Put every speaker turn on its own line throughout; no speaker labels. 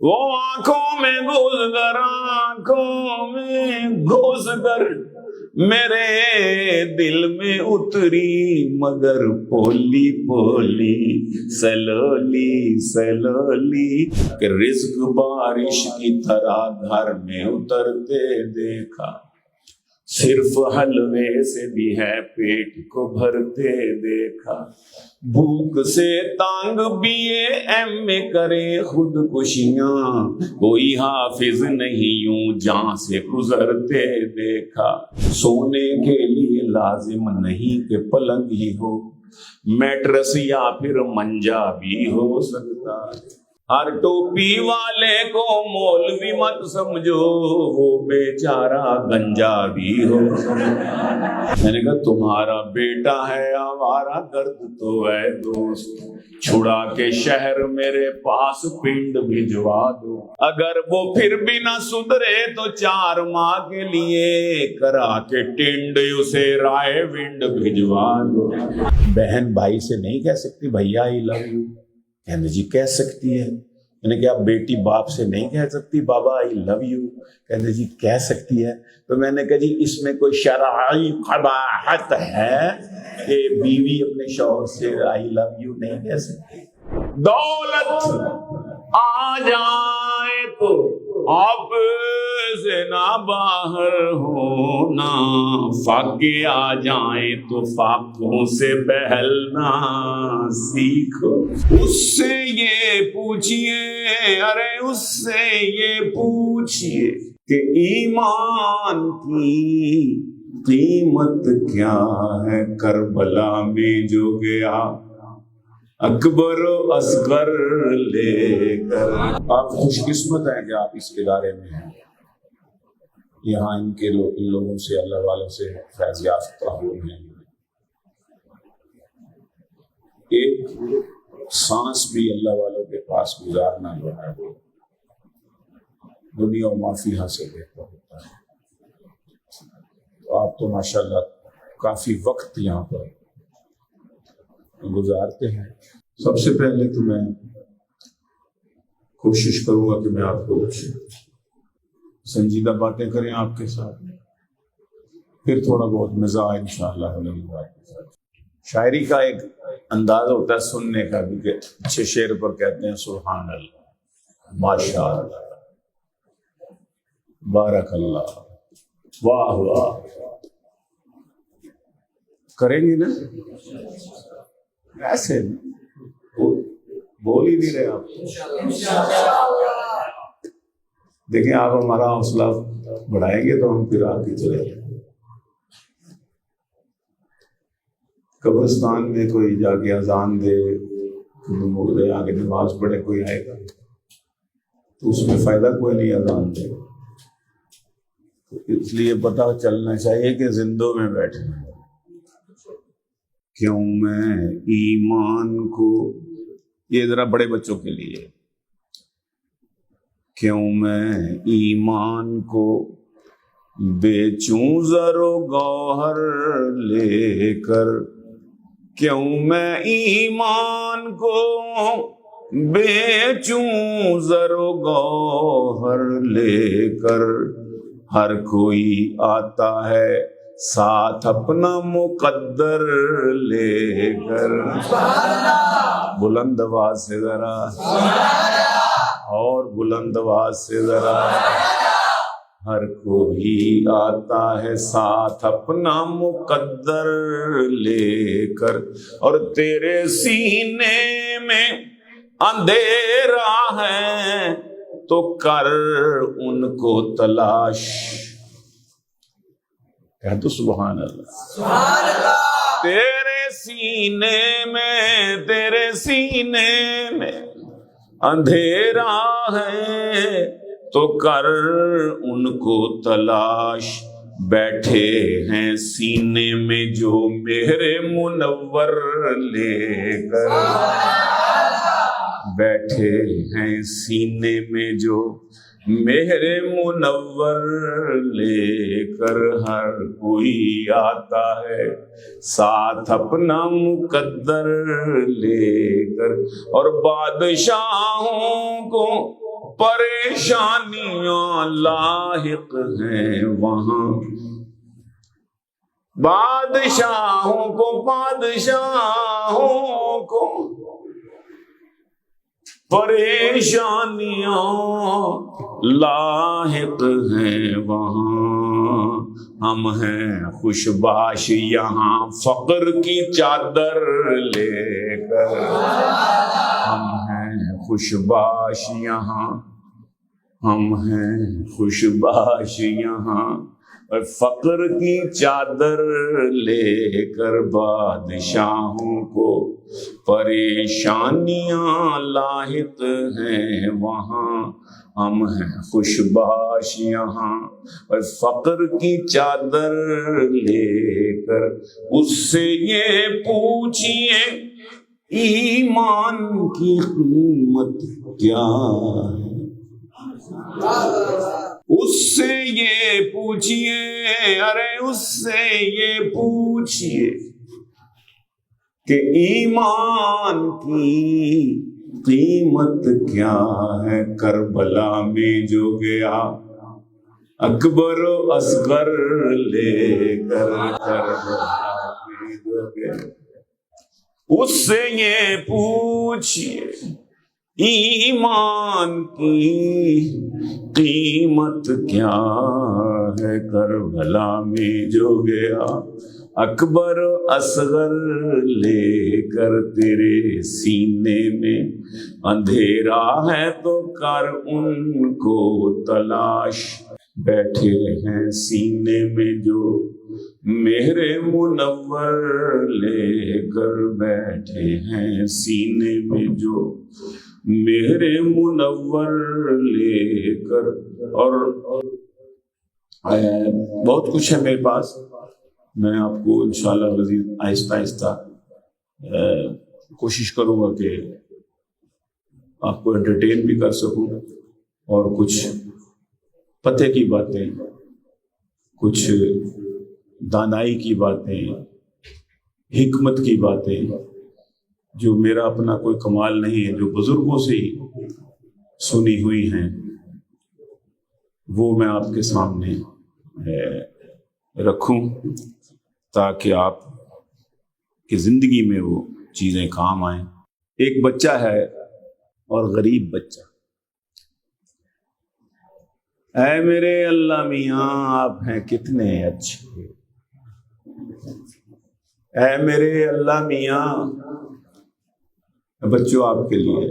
وہ آنکھوں میں گھس کر آنکھوں میں گھس کر میرے دل میں اتری، مگر پولی پولی سلولی سلولی، کہ رزق بارش کی طرح گھر میں اترتے دیکھا، صرف حلوے سے بھی ہے پیٹ کو بھرتے دیکھا، بھوک سے تانگ بیے ایم میں کرے خودکشیاں، کوئی حافظ نہیں یوں جان سے گزرتے دیکھا، سونے کے لیے لازم نہیں کہ پلنگ ہی ہو، میٹرس یا پھر منجا بھی ہو سکتا ہے، ہر ٹوپی والے کو مولوی مت سمجھو، وہ بیچارہ گنجا بھی ہو سکتا۔ میں نے کہا تمہارا بیٹا ہے آوارہ گرد تو ہے دوست، چھڑا کے شہر میرے پاس پنڈ بھجوا دو، اگر وہ پھر بھی نہ سدھرے تو 4 ماہ کے لیے کرا کے ٹنڈ اسے رائے ونڈ بھجوا دو۔ بہن بھائی سے نہیں کہہ سکتی بھیا آئی لو یو، کہنے جی کہہ سکتی ہے۔ میں نے کہا بیٹی باپ سے نہیں کہہ سکتی بابا آئی لو یو، کہنے جی کہہ سکتی ہے۔ تو میں نے کہا جی اس میں کوئی شرعی قباحت ہے کہ بیوی اپنے شوہر سے آئی لو یو نہیں کہہ سکتی؟ دولت آ جائے تو آپ سے نہ باہر ہونا، فاقے آ جائیں تو فاقوں سے بہلنا سیکھو، اس سے یہ پوچھئے، ارے اس سے یہ پوچھئے کہ ایمان کی قیمت کیا ہے، کربلا میں جو گیا اکبر و اصغر لے کر۔ آپ خوش قسمت ہیں کہ آپ اس ادارے میں ہیں، یہاں ان کے ان لوگوں سے اللہ والوں سے فیض یافتہ ہوئے ہیں۔ ایک سانس بھی اللہ والوں کے پاس گزارنا جو ہے وہ دنیا و معافیہ سے بہتر ہوتا ہے۔ تو آپ تو ماشاءاللہ کافی وقت یہاں پر گزارتے ہیں۔ سب سے پہلے تو میں کوشش کروں گا کہ میں آپ کو سنجیدہ باتیں کریں آپ کے ساتھ، پھر تھوڑا بہت مزاح انشاءاللہ ہونے کے بعد۔ شاعری کا ایک انداز ہوتا ہے سننے کا بھی کہ اچھے شعر پر کہتے ہیں سبحان اللہ، ماشاء اللہ، بارک اللہ، واہ واہ، کریں گے نا؟ ایسے بول ہی نہیں رہے آپ، دیکھیں آپ ہمارا حوصلہ بڑھائیں گے تو ہم پھر آگے چلیں گے۔ قبرستان میں کوئی جا کے اذان دے، آگے نماز پڑھے، کوئی آئے گا تو اس میں فائدہ کوئی نہیں اذان دے، اس لیے پتہ چلنا چاہیے کہ زندوں میں بیٹھے ہیں۔ کیوں میں ایمان کو، یہ ذرا بڑے بچوں کے لیے، کیوں میں ایمان کو بیچوں زر و گوہر لے کر، کیوں میں ایمان کو بیچوں زر و گوہر لے کر، ہر کوئی آتا ہے ساتھ اپنا مقدر لے کر۔ بلند آواز سے ذرا، اور بلند آواز سے ذرا، ہر کوئی آتا ہے ساتھ اپنا مقدر لے کر، اور تیرے سینے میں اندھیرا ہے تو کر ان کو تلاش، کہہ تو سبحان اللہ، سبحان اللہ۔ تیرے سینے میں اندھیرا ہے تو کر ان کو تلاش، بیٹھے ہیں سینے میں جو مہر منور لے کر، بیٹھے ہیں سینے میں جو مہر منور لے کر، ہر کوئی آتا ہے ساتھ اپنا مقدر لے کر، اور بادشاہوں کو پریشانیاں لاحق ہیں وہاں، بادشاہوں کو پریشانیاں لاحق ہیں وہاں، ہم ہیں خوشباش یہاں فقر کی چادر لے کر، ہم ہیں خوشباش یہاں، ہم ہیں خوشباش یہاں اور فقر کی چادر لے کر، بادشاہوں کو پریشانیاں لاحق ہیں وہاں، ہم ہیں خوشباش یہاں اور فقر کی چادر لے کر۔ اس سے یہ پوچھئے ایمان کی قیمت کیا ہے، اس سے یہ پوچھئے، ارے اس سے یہ پوچھئے کہ ایمان کی قیمت کیا ہے۔ کربلا میں جو گیا اکبر و اصغر لے کر، کربلا میں جو گیا اس سے یہ پوچھئے ایمان کی قیمت کیا ہے۔ کربلا میں جو گیا اکبر اصغر لے کر، تیرے سینے میں اندھیرا ہے تو کر ان کو تلاش، بیٹھے ہیں سینے میں جو مہر منور لے کر، بیٹھے ہیں سینے میں جو مہر منور لے کر۔ اور بہت کچھ ہے میرے پاس، میں آپ کو انشاءاللہ مزید آہستہ آہستہ کوشش کروں گا کہ آپ کو انٹرٹین بھی کر سکوں، اور کچھ پتے کی باتیں، کچھ دانائی کی باتیں، حکمت کی باتیں جو میرا اپنا کوئی کمال نہیں ہے، جو بزرگوں سے ہی سنی ہوئی ہیں، وہ میں آپ کے سامنے رکھوں تاکہ آپ کی زندگی میں وہ چیزیں کام آئیں۔ ایک بچہ ہے اور غریب بچہ، اے میرے اللہ میاں آپ ہیں کتنے اچھے، اے میرے اللہ میاں، بچوں آپ کے لیے،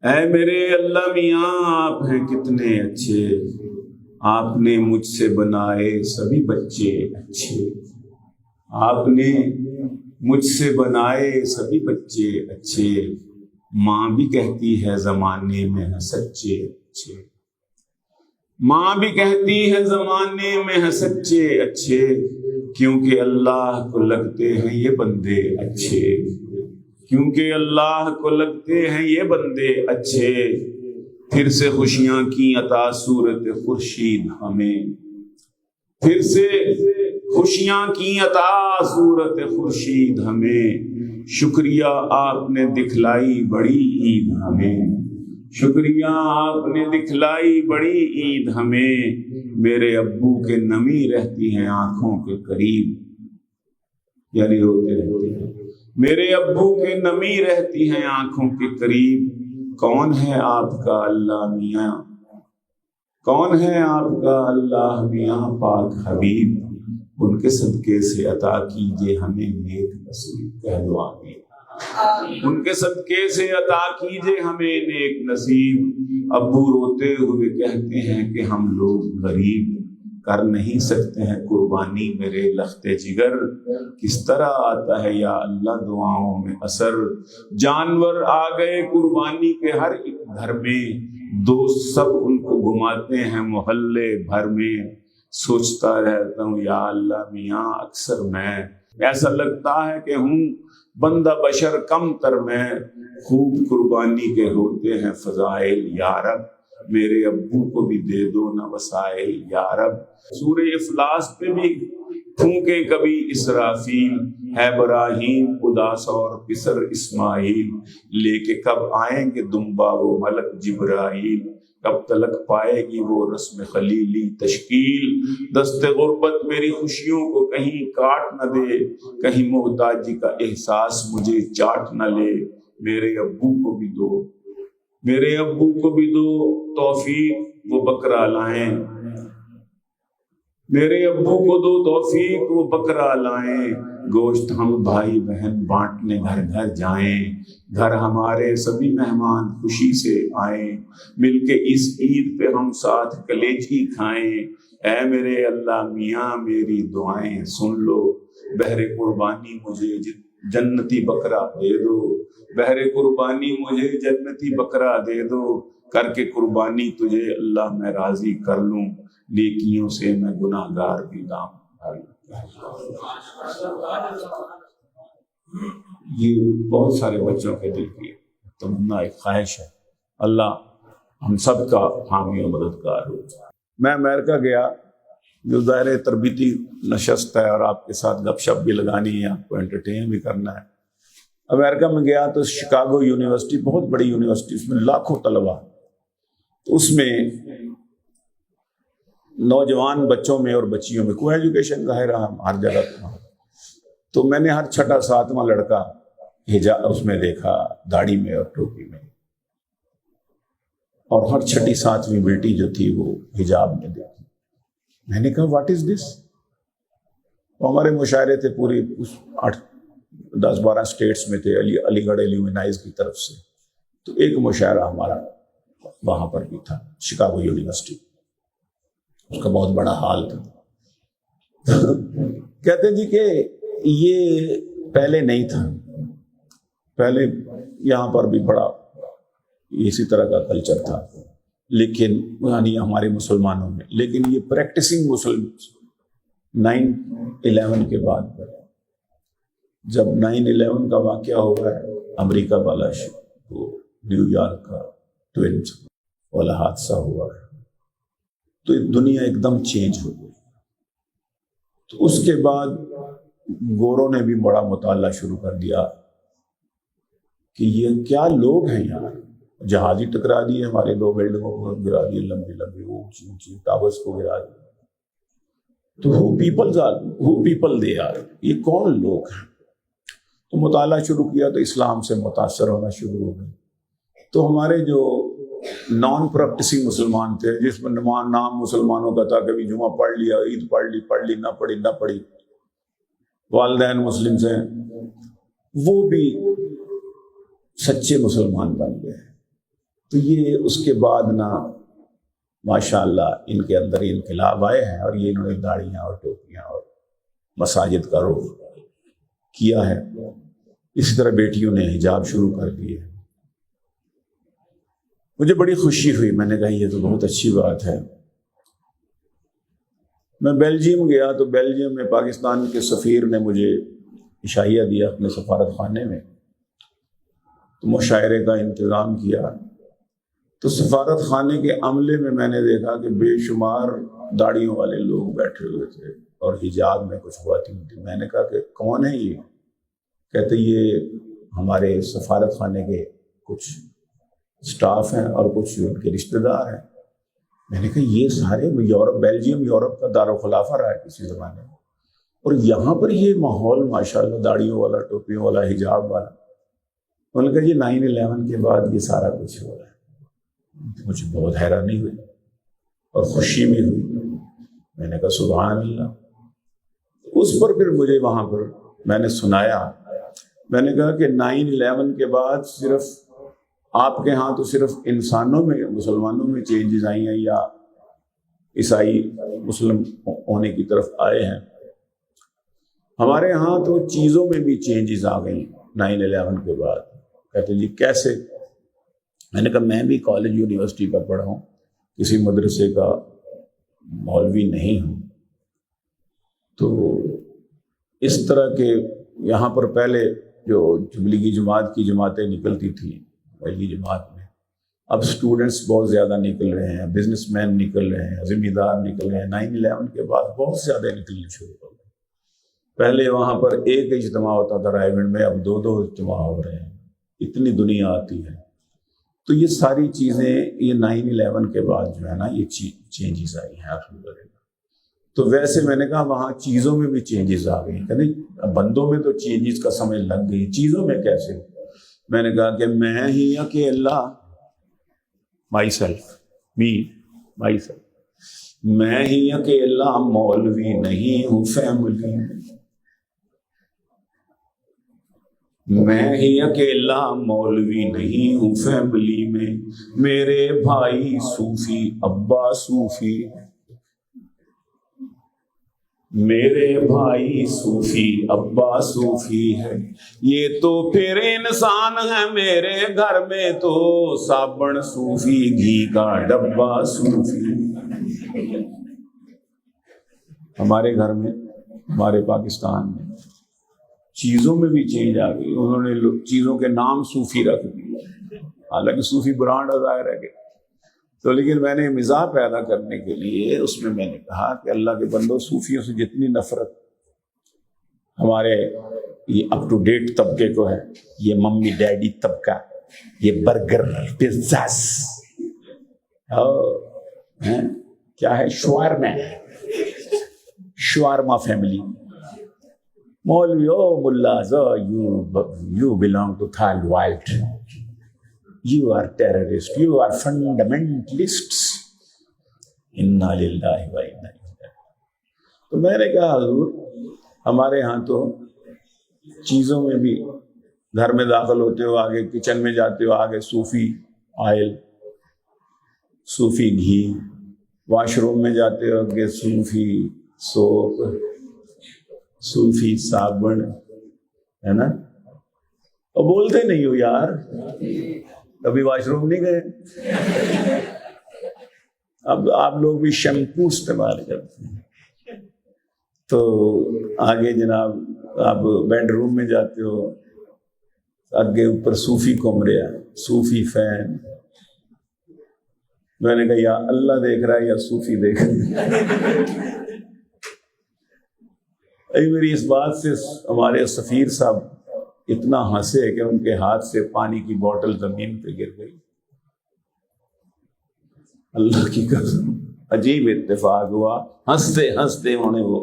اے میرے اللہ میاں آپ ہیں کتنے اچھے، آپ نے مجھ سے بنائے سبھی بچے اچھے، آپ نے مجھ سے بنائے سبھی بچے اچھے، ماں بھی کہتی ہے زمانے میں ہے سچے اچھے، ماں بھی کہتی ہے زمانے میں ہے سچے اچھے، کیونکہ اللہ کو لگتے ہیں یہ بندے اچھے، کیونکہ اللہ کو لگتے ہیں یہ بندے اچھے، پھر سے خوشیاں کی عطا صورت خورشید ہمیں، پھر سے خوشیاں کی عطا صورت خورشید ہمیں، شکریہ آپ نے دکھلائی بڑی عید ہمیں، شکریہ آپ نے دکھلائی بڑی عید ہمیں، میرے ابو کے نمی رہتی ہیں آنکھوں کے قریب، یعنی روتے رہتے ہیں، میرے ابو کے نمی رہتی ہیں آنکھوں کے قریب، کون ہے آپ کا اللہ میاں، کون ہے آپ کا اللہ میاں پاک حبیب، ان کے صدقے سے عطا کیجئے ہمیں نیک نصیب، کہہ دو آمین، ان کے صدقے سے عطا کیجئے ہمیں نیک نصیب۔ ابو روتے ہوئے کہتے ہیں کہ ہم لوگ غریب کر نہیں سکتے ہیں قربانی، میرے لخت جگر کس طرح آتا ہے یا اللہ دعاؤں میں اثر، جانور آ گئے قربانی کے ہر ایک گھر میں، دوست سب ان کو گھماتے ہیں محلے بھر میں، سوچتا رہتا ہوں یا اللہ میاں اکثر میں، ایسا لگتا ہے کہ ہوں بندہ بشر کم تر میں، خوب قربانی کے ہوتے ہیں فضائل یا رب، میرے ابو کو بھی دے دو نہ وسائل یا رب۔ سورہ افلاس پہ بھی پھونکے کبھی اسرافیل، ہے ابراہیم اداس اور پسر اسماعیل، لے کے کب آئیں گے دمبا وہ ملک جبرائیل، کب تلک پائے گی وہ رسم خلیلی تشکیل، دست غربت میری خوشیوں کو کہیں کاٹ نہ دے، کہیں محتاجی کا احساس مجھے چاٹ نہ لے، میرے ابو کو بھی دو، میرے ابو کو بھی دو توفیق وہ بکرا لائیں، میرے ابو کو دو توفیق وہ بکرا لائیں، گوشت ہم بھائی بہن بانٹنے گھر گھر جائیں، گھر ہمارے سبھی مہمان خوشی سے آئیں، مل کے اس عید پہ ہم ساتھ کلیجی کھائیں، اے میرے اللہ میاں میری دعائیں سن لو، بہر قربانی مجھے جنتی بکرا دے دو، بہر قربانی مجھے جنتی بکرا دے دو، کر کے قربانی تجھے اللہ میں راضی کر لوں، نیکیوں سے میں گناہ گار بھی دام بھر لوں۔ یہ بہت سارے بچوں کے دل کی تمنا ایک خواہش ہے، اللہ ہم سب کا حامی و مددگار ہو۔ میں امریکہ گیا، جو ظاہر تربیتی نشست ہے اور آپ کے ساتھ گپ شپ بھی لگانی ہے، آپ کو انٹرٹین بھی کرنا ہے۔ امریکہ میں گیا تو شکاگو یونیورسٹی بہت بڑی یونیورسٹی، اس میں لاکھوں طلبا، اس میں نوجوان بچوں میں اور بچیوں میں کو ایجوکیشن کا ہے رہا ہر جگہ پہ، تو میں نے ہر چھٹا ساتواں لڑکا حجاب اس میں دیکھا، داڑھی میں اور ٹوپی میں، اور ہر چھٹی ساتویں بیٹی جو تھی وہ حجاب میں دیکھی۔ میں نے کہا واٹ از دس؟ ہمارے مشاعرے تھے پوری 10-12 اسٹیٹس میں تھے، علی گڑھ ایلیومنائز کی طرف سے، تو ایک مشاعرہ ہمارا وہاں پر بھی تھا شکاگو یونیورسٹی، اس کا بہت بڑا ہال تھا۔ کہتے ہیں جی کہ یہ پہلے نہیں تھا، پہلے یہاں پر بھی بڑا اسی طرح کا کلچر تھا، لیکن یعنی ہمارے مسلمانوں میں، لیکن یہ پریکٹسنگ مسلم 9/11 کے بعد، جب 9/11 کا واقعہ ہوا ہے امریکہ والا وہ نیو یارک کا ٹوئنز والا حادثہ ہوا ہے، تو دنیا ایک دم چینج ہو گئی۔ تو اس کے بعد گوروں نے بھی بڑا مطالعہ شروع کر دیا کہ یہ کیا لوگ ہیں یار، جہاز ہی ٹکرا دیے، ہمارے 2 بلڈنگوں کو گرا دیے، لمبی لمبی اونچی اونچی ٹاورز کو گرا دیے، تو who people they are، یہ کون لوگ ہیں؟ تو مطالعہ شروع کیا تو اسلام سے متاثر ہونا شروع ہو گئے۔ تو ہمارے جو نان پریکٹسنگ مسلمان تھے، جس میں نام مسلمانوں کا تھا، کبھی جمعہ پڑھ لیا، عید پڑھ لی نہ پڑھی، والدین مسلم سے، وہ بھی سچے مسلمان بن گئے۔ تو یہ اس کے بعد نا ماشاءاللہ ان کے اندر انقلاب آئے ہیں، اور یہ انہوں نے داڑیاں اور ٹوپیاں اور مساجد کا رخ کیا ہے۔ اسی طرح بیٹیوں نے حجاب شروع کر دیے۔ مجھے بڑی خوشی ہوئی، میں نے کہا یہ تو بہت اچھی بات ہے۔ میں بیلجیم گیا تو بیلجیم میں پاکستان کے سفیر نے مجھے عشائیہ دیا اپنے سفارت خانے میں، تو مشاعرے کا انتظام کیا۔ تو سفارت خانے کے عملے میں نے دیکھا کہ بے شمار داڑھیوں والے لوگ بیٹھے ہوئے تھے اور حجاب میں کچھ خواتین تھی۔ میں نے کہا کہ کون ہے یہ؟ کہتے یہ ہمارے سفارت خانے کے کچھ سٹاف ہیں اور کچھ ان کے رشتہ دار ہیں۔ میں نے کہا یہ سارے بیلجیم یورپ کا دارالخلافہ رہا ہے کسی زمانے میں، اور یہاں پر یہ ماحول ماشاءاللہ داڑھیوں والا، ٹوپیوں والا، حجاب والا۔ میں نے کہا یہ 9/11 کے بعد یہ سارا کچھ ہو رہا ہے۔ مجھے بہت حیرانی ہوئی اور خوشی بھی ہوئی۔ میں نے کہا سبحان اللہ۔ اس پر پھر مجھے وہاں پر میں نے سنایا، میں نے کہا کہ 9/11 کے بعد صرف آپ کے ہاں تو صرف انسانوں میں، مسلمانوں میں چینجز آئی ہیں یا عیسائی مسلم ہونے کی طرف آئے ہیں، ہمارے ہاں تو چیزوں میں بھی چینجز آ گئی 9/11 کے بعد۔ کہتے جی کیسے؟ میں نے کہا میں بھی کالج یونیورسٹی کا پڑھا ہوں، کسی مدرسے کا مولوی نہیں ہوں۔ تو اس طرح کے یہاں پر پہلے جو تبلیغی جماعت کی جماعتیں نکلتی تھیں پہلی جماعت میں، اب سٹوڈنٹس بہت زیادہ نکل رہے ہیں، بزنس مین نکل رہے ہیں، ذمہ دار نکل رہے ہیں۔ 9/11 کے بعد بہت زیادہ نکلنے شروع ہو گئے۔ پہلے وہاں پر ایک اجتماع ہوتا تھا رائے گنج میں، اب 2 اجتماع ہو رہے ہیں، اتنی دنیا آتی ہے۔ تو یہ ساری چیزیں یہ 9/11 کے بعد جو ہے نا یہ چینجز آئی ہیں الحمدللہ. تو ویسے میں نے کہا وہاں چیزوں میں بھی چینجز آ گئی کہ نہیں, بندوں میں تو چینجز کا سمجھ لگ گئی, چیزوں میں کیسے؟ میں نے کہا کہ میں ہی اکیلا, مائی سیلف, مائی سیلف, میں ہی اکیلا مولوی نہیں ہوں فیملی میں, میں ہی اکیلا مولوی نہیں ہوں فیملی میں, میرے بھائی صوفی ابا صوفی, میرے بھائی صوفی ابا صوفی ہے, یہ تو پھر انسان ہے, میرے گھر میں تو صابن صوفی, گھی کا ڈبہ صوفی. ہمارے گھر میں, ہمارے پاکستان میں چیزوں میں بھی چینج آ گئی. انہوں نے چیزوں کے نام صوفی رکھ دیے, حالانکہ صوفی برانڈ ظاہر ہے کہ تو, لیکن میں نے مزاح پیدا کرنے کے لیے اس میں نے کہا کہ اللہ کے بندوں, صوفیوں سے جتنی نفرت ہمارے یہ اپ ٹو ڈیٹ طبقے کو ہے, یہ ممی ڈیڈی طبقہ, یہ برگر پیزاس کیا ہے, شوارما فیملی, مولوی او ملاز, یو بلانگ ٹو تھال white, you are terrorist, you are fundamentalists, inna lillahi wa inna ilaihi. تو میں نے کہا حضور ہمارے ہاں تو چیزوں میں بھی, گھر میں داخل ہوتے ہو آگے, کچن میں جاتے ہو آگے صوفی آئل, صوفی گھی, واش روم میں جاتے ہو آگے صوفی سوپ, صوفی صابن, ہے نا, اور بولتے نہیں ہو یار, کبھی واش روم نہیں گئے. اب آپ لوگ بھی شیمپو استعمال کرتے ہیں, تو آگے جناب آپ بیڈ روم میں جاتے ہو, آگے اوپر صوفی کمرے, صوفی فین. میں نے کہا یا اللہ دیکھ رہا ہے یا صوفی دیکھ رہا ہے. میری اس بات سے ہمارے سفیر صاحب اتنا ہنسے کہ ان کے ہاتھ سے پانی کی بوتل زمین پہ گر گئی. اللہ کی قسم عجیب اتفاق ہوا, ہنستے ہنستے انہوں نے وہ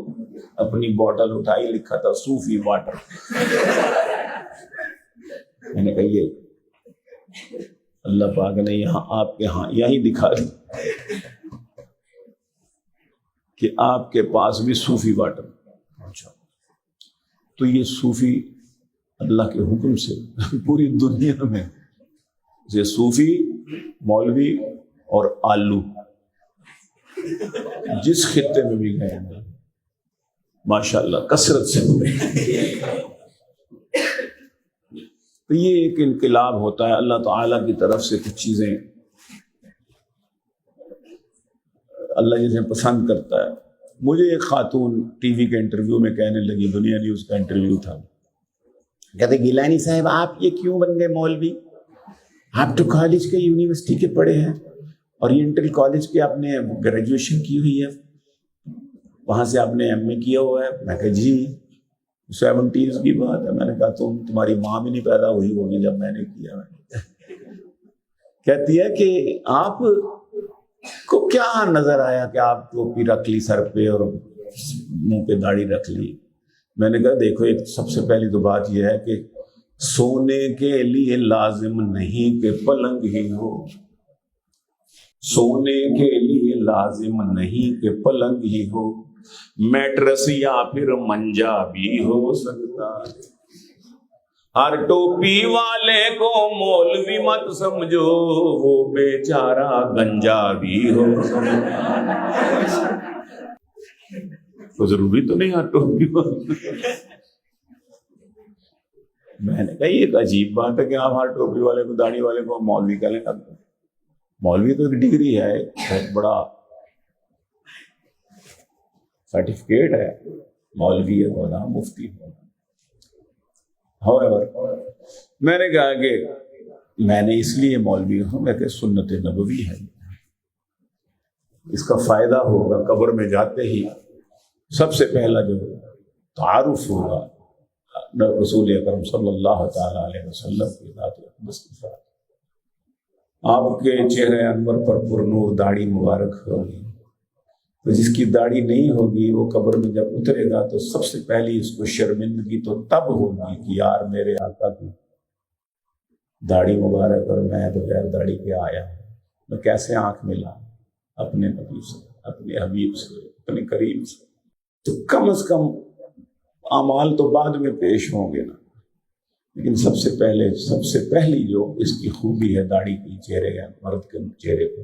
اپنی بوتل اٹھائی, لکھا تھا صوفی واٹر. میں نے کہا یہ اللہ پاک نے یہاں آپ کے ہاں یہیں دکھا دی کہ آپ کے پاس بھی صوفی واٹر. تو یہ صوفی اللہ کے حکم سے پوری دنیا میں, یہ صوفی, مولوی اور آلو جس خطے میں بھی گئے ہیں ماشاءاللہ کثرت سے ہوئے. تو یہ ایک انقلاب ہوتا ہے اللہ تعالیٰ کی طرف سے. کچھ چیزیں اللہ جسے پسند کرتا ہے. مجھے ایک خاتون ٹی وی کے انٹرویو میں کہنے لگی, دنیا نیوز کا انٹرویو تھا, کہتے گیلانی صاحب آپ یہ کیوں بن گئے مولوی, آپ تو کالج کے یونیورسٹی کے پڑھے ہیں, اورینٹل کالج کے آپ نے گریجویشن کی ہوئی ہے, وہاں سے آپ نے ایم اے کیا ہوا ہے. میں کہا جی 70s کی بات ہے. میں نے کہا تمہاری ماں بھی نہیں پیدا ہوئی ہوگی جب میں نے کیا. کہتی ہے کہ آپ کو کیا نظر آیا کہ آپ ٹوپی رکھ لی سر پہ اور منہ پہ داڑھی رکھ لی. میں نے کہا دیکھو, ایک سب سے پہلی تو بات یہ ہے کہ سونے کے لیے لازم نہیں کہ پلنگ ہی ہو, سونے کے لیے لازم نہیں کہ پلنگ ہی ہو, میٹرس یا پھر منجا بھی ہو سکتا ہے. ہر ٹوپی والے کو مولوی مت سمجھو, وہ بیچارہ گنجا بھی ہو سکتا. تو ضروری تو نہیں ہر ٹوپی والے. میں نے کہا یہ ایک عجیب بات ہے کہ آپ ہر ٹوپی والے کو, داڑھی والے کو مولوی کہہ لیں. مولوی تو ایک ڈگری ہے, بہت بڑا سرٹیفکیٹ ہے, مولوی ہونا, مفتی ہونا. میں نے کہا کہ میں نے اس لیے مولوی ہوں, میں کہ سنت نبوی ہے, اس کا فائدہ ہوگا قبر میں جاتے ہی. سب سے پہلا جو تعارف ہوگا رسول اکرم صلی اللہ تعالی علیہ وسلم کی ذات اقدس کے ساتھ. آپ کے چہرے انور پر پرنور داڑھی مبارک ہوگی، تو جس کی داڑھی نہیں ہوگی وہ قبر میں جب اترے گا تو سب سے پہلی اس کو شرمندگی تو تب ہوگی کہ یار میرے آقا کی داڑھی مبارک اور میں بغیر داڑھی کے آیا ہوں، میں کیسے آنکھ ملا اپنے نبی سے، اپنے حبیب سے، اپنے کریم سے۔ تو کم از کم اعمال تو بعد میں پیش ہوں گے نا، لیکن سب سے پہلی جو اس کی خوبی ہے داڑھی کی چہرے یا مرد کے چہرے پہ،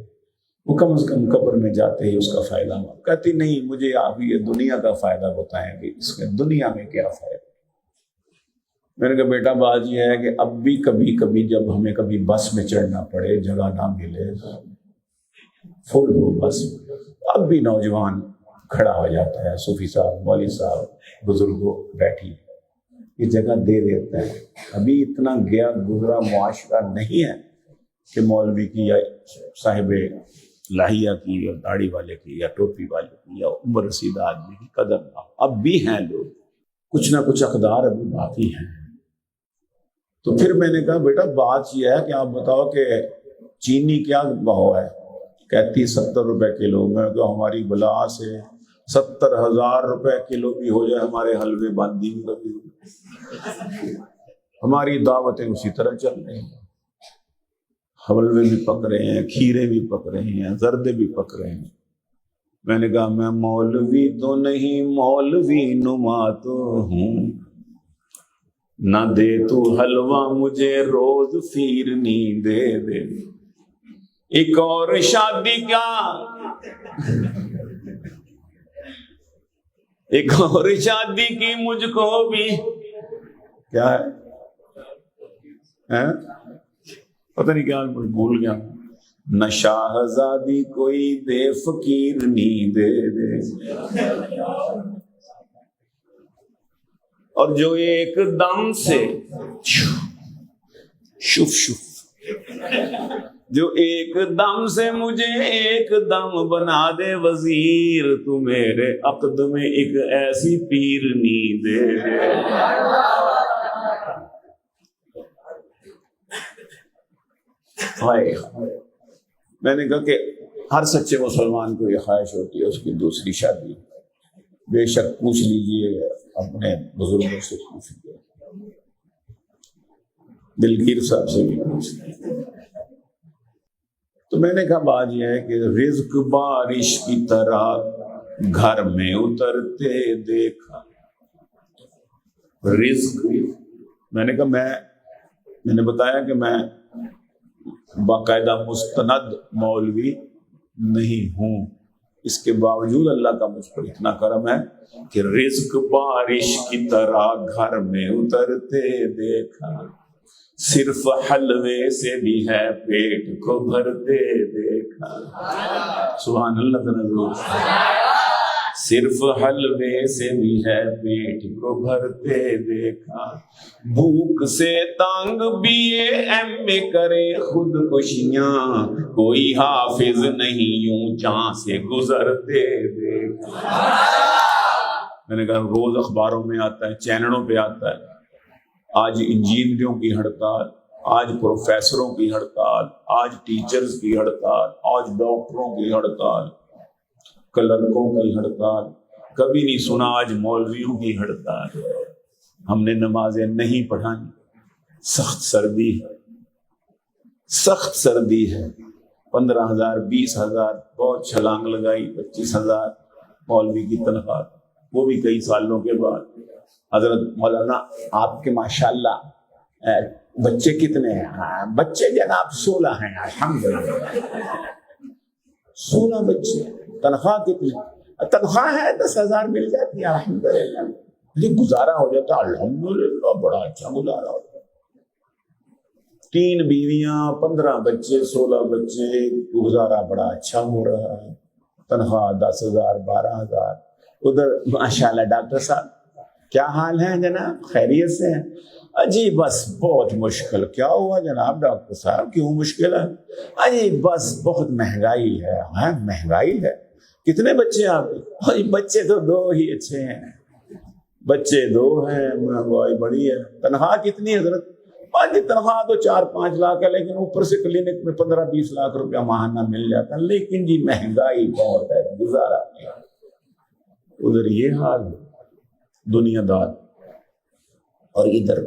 وہ کم از کم قبر میں جاتے ہی اس کا فائدہ ہوا۔ کہتی نہیں مجھے آپ یہ دنیا کا فائدہ بتائیں گے، اس میں دنیا میں کیا فائدہ؟ میں نے کہا بیٹا بات یہ ہے کہ اب بھی کبھی کبھی جب ہمیں کبھی بس میں چڑھنا پڑے، جگہ نہ ملے، فل ہو بس، اب بھی نوجوان کھڑا ہو جاتا ہے، صوفی صاحب، مولوی صاحب، بزرگوں بیٹھی یہ جگہ دے دیتا ہے۔ ابھی اتنا گیا گزرا معاشرہ نہیں ہے کہ مولوی کی یا صاحب لاہیہ کی یا داڑھی والے کی یا ٹوپی والے کی یا عمر رسیدہ آدمی کی قدر نہ ہو۔ اب بھی ہیں لوگ، کچھ نہ کچھ اقدار ابھی باقی ہیں۔ تو پھر میں نے کہا بیٹا بات یہ ہے کہ آپ بتاؤ کہ چینی کیا بھاؤ ہے؟ کہتی 70 روپے کلو۔ میں کہا ہماری بلا سے 70,000 روپے کلو بھی ہو جائے ہمارے حلوے باندھی میں کبھی، ہماری دعوتیں اسی طرح چل رہی ہیں، حلوے بھی پک رہے ہیں، کھیرے بھی پک رہے ہیں، زردے بھی پک رہے ہیں۔ میں نے کہا میں مولوی تو نہیں، مولوی نما تو ہوں، نہ دے تو حلوہ مجھے روز پھیرنی دے دے، ایک اور شادی کیا، ایک اور شادی کی مجھ کو بھی، کیا ہے پتہ نہیں کیا بھول گیا، نہ شاہزادی کوئی دے فقیر نی دے دے، اور جو ایک دم سے شف جو ایک دم سے مجھے ایک دم بنا دے وزیر، تو میرے عقد میں ایک ایسی پیرنی دے دے۔ میں نے کہا کہ ہر سچے مسلمان کو یہ خواہش ہوتی ہے اس کی دوسری شادی، بے شک پوچھ لیجئے اپنے بزرگوں سے، پوچھ لیجیے، دلگیر صاحب سے بھی پوچھ لیجیے۔ تو میں نے کہا بات یہ ہے کہ رزق بارش کی طرح گھر میں اترتے دیکھا، رزق، میں نے کہا میں نے بتایا کہ میں باقاعدہ مستند مولوی نہیں ہوں، اس کے باوجود اللہ کا مجھ پر اتنا کرم ہے کہ رزق بارش کی طرح گھر میں اترتے دیکھا، صرف حلوے سے بھی ہے پیٹ کو بھرتے دیکھا، سبحان اللہ تعالی، صرف حلوے سے بھی ہے پیٹ کو بھرتے دیکھا، بھوک سے تانگ BA کرے خود کشیاں، کوئی حافظ نہیں یوں جہاں سے گزرتے دیکھا۔ میں نے کہا روز اخباروں میں آتا ہے، چینلوں پہ آتا ہے، آج انجینئروں کی ہڑتال، آج پروفیسروں کی ہڑتال، آج ٹیچرز کی ہڑتال، آج ڈاکٹروں کی ہڑتال، کلرکوں کی ہڑتال، کبھی نہیں سنا آج مولویوں کی ہڑتال۔ ہم نے نمازیں نہیں پڑھانی، سخت سردی ہے، سخت سردی ہے، 15,000 20,000 بہت چھلانگ لگائی، 25,000 مولوی کی تنخواہ، وہ بھی کئی سالوں کے بعد۔ حضرت مولانا آپ کے ماشاءاللہ بچے کتنے ہیں؟ بچے جناب 16 ہیں، الحمدللہ 16 بچے، تنخواہ کتنی؟ تنخواہ ہے 10,000 مل جاتی ہے الحمدللہ، لیکن گزارا ہو جاتا الحمدللہ، بڑا اچھا گزارا ہو جاتا۔ 3 بیویاں، 15 بچے، 16 بچے، گزارا بڑا اچھا ہو رہا ہے، تنخواہ 10,000 12,000۔ ادھر ماشاءاللہ ڈاکٹر صاحب کیا حال ہے جناب؟ خیریت سے ہیں؟ اجی بس بہت مشکل۔ کیا ہوا جناب ڈاکٹر صاحب، کیوں مشکل ہے؟ اجی بس بہت مہنگائی ہے۔ ہاں مہنگائی ہے؟ کتنے بچے آپ کے؟ بچے تو 2 ہی اچھے ہیں، بچے 2 ہیں، مہنگائی بڑی ہے۔ تنخواہ کتنی حضرت؟ باقی تنخواہ تو 4-5 لاکھ ہے، لیکن اوپر سے کلینک میں 15-20 لاکھ روپیہ ماہانہ مل جاتا ہے، لیکن جی مہنگائی بہت ہے، گزارا نہیں۔ ادھر یہ حال دنیا دار، اور ادھر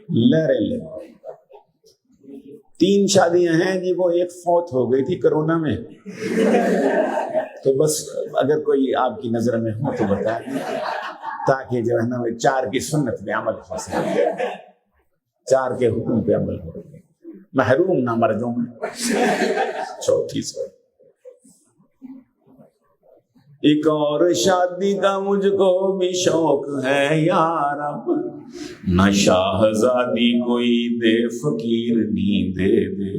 لہریں لے۔ 3 شادیاں ہیں جی، وہ ایک فوت ہو گئی تھی کرونا میں، تو بس اگر کوئی آپ کی نظر میں ہو تو بتائیں، تاکہ جو ہے نا 4 کی سنت پہ عمل ہو سکے، 4 کے حکم پہ عمل ہو، محروم نہ مردوں میں۔ چوتھی سے ایک اور شادی کا مجھ کو بھی شوق ہے یار، اب نہ شاہزادی کوئی دے فقیر نہیں دے دے،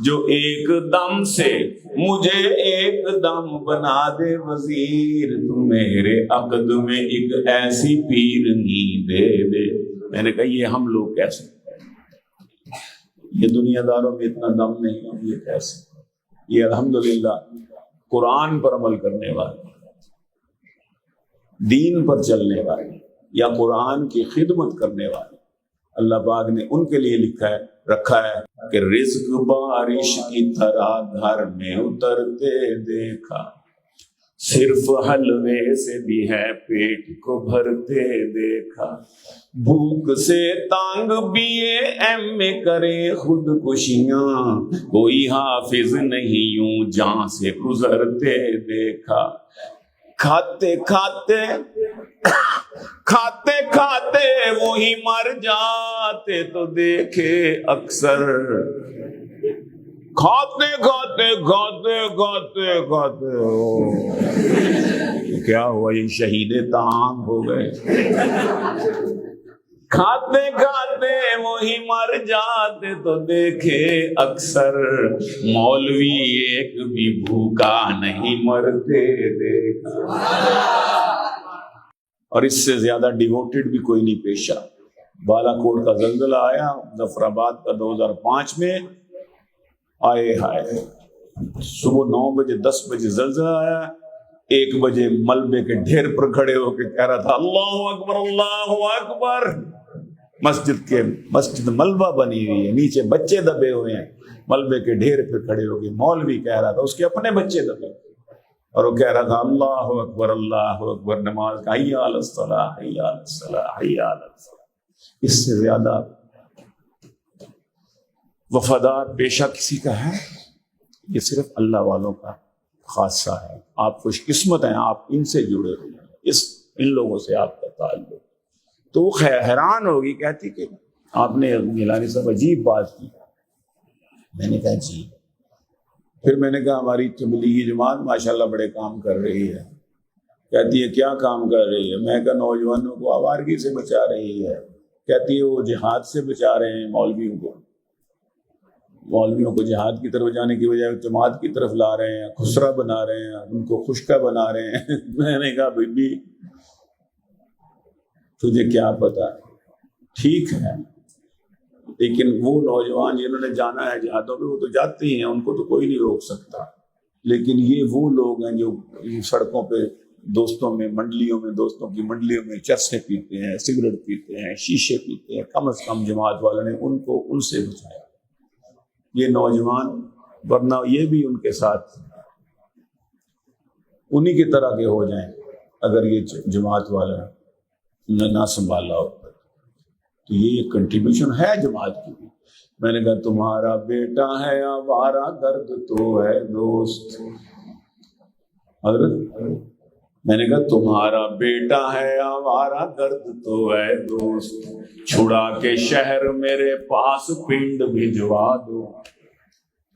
جو ایک دم سے مجھے ایک دم بنا دے وزیر، تو میرے عقد میں ایک ایسی پیر نہیں دے دے۔ میں نے کہا یہ ہم لوگ کیسے، یہ دنیا داروں میں اتنا دم نہیں، یہ کیسے؟ یہ الحمدللہ قرآن پر عمل کرنے والے، دین پر چلنے والے، یا قرآن کی خدمت کرنے والے، اللہ پاک نے ان کے لیے رکھا ہے کہ رزق بارش کی طرح گھر میں اترتے دیکھا، صرف حلوے سے بھی ہے پیٹ کو بھرتے دیکھا، بھوک سے تانگ BA کرے خودکشیاں، کوئی حافظ نہیں یوں جان سے گزرتے دیکھا، کھاتے کھاتے وہی مر جاتے تو دیکھے اکثر، کھاتے کیا ہوا، یہ شہید تام ہو گئے۔ کھاتے وہی مر جاتے تو دیکھے اکثر، مولوی ایک بھی بھوکا نہیں مرتے دیکھا۔ اور اس سے زیادہ ڈیووٹڈ بھی کوئی نہیں پیشہ۔ بالا کوٹ کا زلزلہ آیا ظفر آباد کا 2005 میں، آئے ہائے، صبح 9 بجے 10 بجے زلزلہ آیا، 1 بجے ملبے کے ڈھیر پر کھڑے ہو کے کہہ رہا تھا اللہ اکبر اللہ اکبر۔ مسجد ملبہ بنی ہوئی ہے، نیچے بچے دبے ہوئے ہیں، ملبے کے ڈھیر پہ کھڑے ہو کے مولوی کہہ رہا تھا، اس کے اپنے بچے دبے، اور وہ کہہ رہا تھا اللہ اکبر، نماز کا حی علی الصلاۃ حی علی الصلاۃ حی علی الصلاۃ۔ اس سے زیادہ وفادار پیشہ کسی کا ہے؟ یہ صرف اللہ والوں کا خاصہ ہے۔ آپ خوش قسمت ہیں، آپ ان سے جڑے ہوئے ہیں، ان لوگوں سے آپ کا تعلق۔ تو وہ حیران ہوگی، کہتی کہ آپ نے گیلانی صاحب عجیب بات کی۔ میں نے کہا جی۔ پھر میں نے کہا ہماری تبلیغی جماعت ماشاءاللہ بڑے کام کر رہی ہے۔ کہتی ہے کیا کام کر رہی ہے؟ میں کہا نوجوانوں کو آوارگی سے بچا رہی ہے۔ کہتی ہے وہ جہاد سے بچا رہے ہیں مولویوں کو جہاد کی طرف جانے کی بجائے جماعت کی طرف لا رہے ہیں، خسرہ بنا رہے ہیں، ان کو خشکہ بنا رہے ہیں۔ میں نے کہا بی بی تجھے کیا پتا، ٹھیک ہے، لیکن وہ نوجوان جنہوں نے جانا ہے جہادوں پہ وہ تو جاتے ہی ہیں، ان کو تو کوئی نہیں روک سکتا، لیکن یہ وہ لوگ ہیں جو سڑکوں پہ دوستوں کی منڈلیوں میں چرسیں پیتے ہیں، سگریٹ پیتے ہیں، شیشے پیتے ہیں، کم از کم جماعت والوں نے ان سے بچایا یہ نوجوان، ورنہ یہ بھی ان کے ساتھ انہی کی طرح کے ہو جائیں اگر یہ جماعت والا نہ سنبھالا ہو۔ تو یہ ایک کنٹریبیوشن ہے جماعت کی بھی۔ میں نے کہا تمہارا بیٹا ہے آوارہ گرد تو ہے دوست، حضرت میں نے کہا تمہارا بیٹا ہے آوارہ گرد تو ہے دوست، چھڑا کے شہر میرے پاس پنڈ بھجوا دو،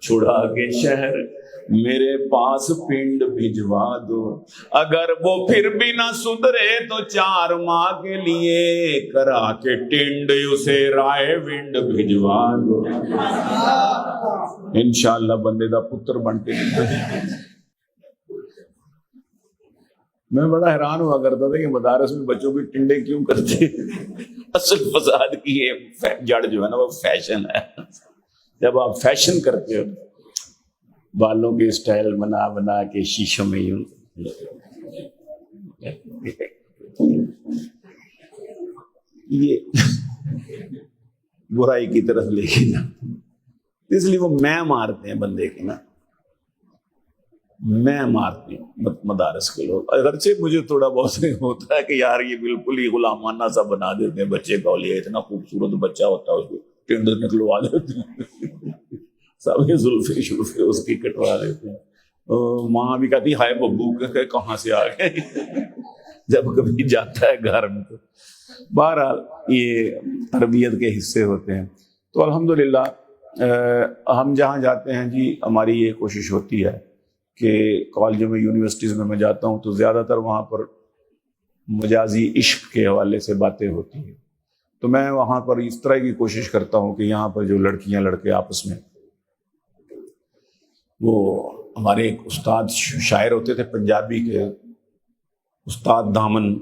چھڑا کے شہر میرے پاس پنڈ بھجوا دو، اگر وہ پھر بھی نہ سدھرے تو 4 ماہ کے لیے کرا کے ٹنڈ اسے رائے ونڈ بھجوا دو۔ انشاءاللہ بندے دا پتر بن کے میں بڑا حیران ہوا کرتا تھا کہ مدارس میں بچوں کی ٹنڈے کیوں کرتے ہیں۔ اصل فساد کی یہ جڑ جو ہے نا وہ فیشن ہے۔ جب آپ فیشن کرتے ہو بالوں کے اسٹائل بنا کے شیشوں میں یوں، یہ برائی کی طرف لے کے جاتے، اس لیے وہ میں مارتے ہیں بندے کے نا، میں مارتے ہیں مدارس کے لوگ۔ اگرچہ مجھے تھوڑا بہت ہوتا ہے کہ یار یہ بالکل ہی غلامانہ سا بنا دیتے ہیں بچے کا، لیا اتنا خوبصورت بچہ ہوتا ہے اس کو ٹینڈر نکلوا دیتے ہیں، سب زلفے شلفے اس کی کٹوا دیتے ہیں، ماں بھی کہتی ہائے ببو کہ کہاں سے آ گئے جب کبھی جاتا ہے گھر میں۔ تو بہرحال یہ تربیت کے حصے ہوتے ہیں۔ تو الحمدللہ ہم جہاں جاتے ہیں جی ہماری یہ کوشش ہوتی ہے کہ کالجوں میں یونیورسٹیز میں جاتا ہوں تو زیادہ تر وہاں پر مجازی عشق کے حوالے سے باتیں ہوتی ہیں، تو میں وہاں پر اس طرح کی کوشش کرتا ہوں کہ یہاں پر جو لڑکیاں لڑکے آپس میں، وہ ہمارے ایک استاد شاعر ہوتے تھے پنجابی کے، استاد دامن،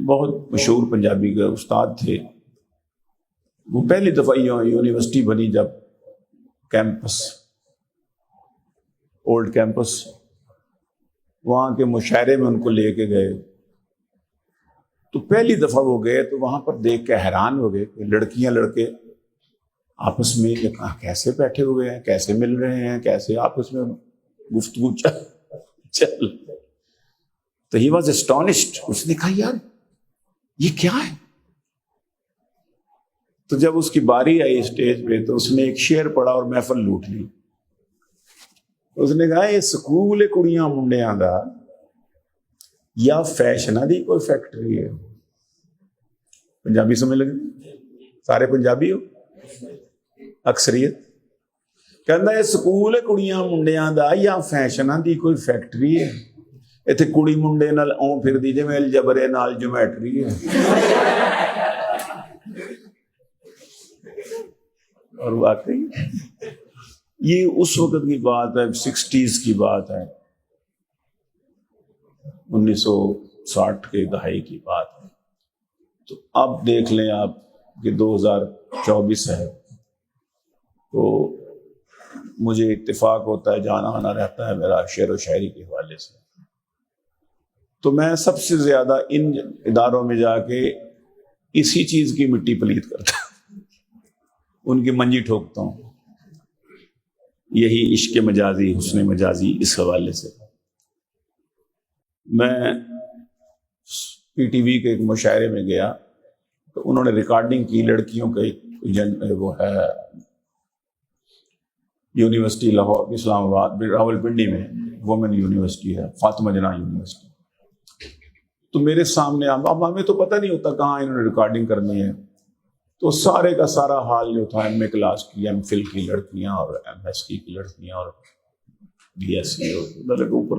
بہت مشہور پنجابی کے استاد تھے، وہ پہلی دفعہ یونیورسٹی بنی جب کیمپس، اولڈ کیمپس، وہاں کے مشاعرے میں ان کو لے کے گئے، تو پہلی دفعہ وہ گئے تو وہاں پر دیکھ کے حیران ہو گئے کہ لڑکیاں لڑکے آپس میں کیسے بیٹھے ہوئے ہیں، کیسے مل رہے ہیں، کیسے آپس میں گفتگو چل۔ تو ہی واز اسٹانشڈ، اس نے کہا یار یہ کیا ہے؟ تو جب اس کی باری آئی اسٹیج پہ تو اس نے ایک شعر پڑھا اور محفل لوٹ لی۔ اس نے کہا یہ سکول کڑیاں منڈیاں دا یا فیشنہ دی کوئی فیکٹری ہے؟ پنجابی سمجھ لگے؟ سارے پنجابی ہو اکثریت؟ کہندا ہے سکول کڑیاں منڈیاں دا یا فیشنہ دی کوئی فیکٹری ہے؟ ایتھے کڑی منڈے نال اوں پھر دی جویں الجبرے نال جیومیٹری ہے۔ اور واقعی یہ اس وقت کی بات ہے، 60s کی بات ہے، 1960 کے دہائی کی بات ہے۔ تو اب دیکھ لیں آپ کہ 2024 ہے، تو مجھے اتفاق ہوتا ہے، جانا آنا رہتا ہے میرا شعر و شاعری کے حوالے سے، تو میں سب سے زیادہ ان اداروں میں جا کے اسی چیز کی مٹی پلیت کرتا ہوں، ان کی منجی ٹھوکتا ہوں، یہی عشق مجازی، حسن مجازی۔ اس حوالے سے میں پی ٹی وی کے ایک مشاعرے میں گیا تو انہوں نے ریکارڈنگ کی لڑکیوں کے، وہ ہے یونیورسٹی لاہور اسلام آباد راول پنڈی میں وومن یونیورسٹی ہے، فاطمہ جناح یونیورسٹی، تو میرے سامنے اب ہمیں تو پتہ نہیں ہوتا کہاں انہوں نے ریکارڈنگ کرنی ہے، تو سارے کا سارا حال جو تھا ایم اے کلاس کی، ایم فل کی لڑکیاں اور ایم ایس کی لڑکیاں اور بی ایس سی اور اوپر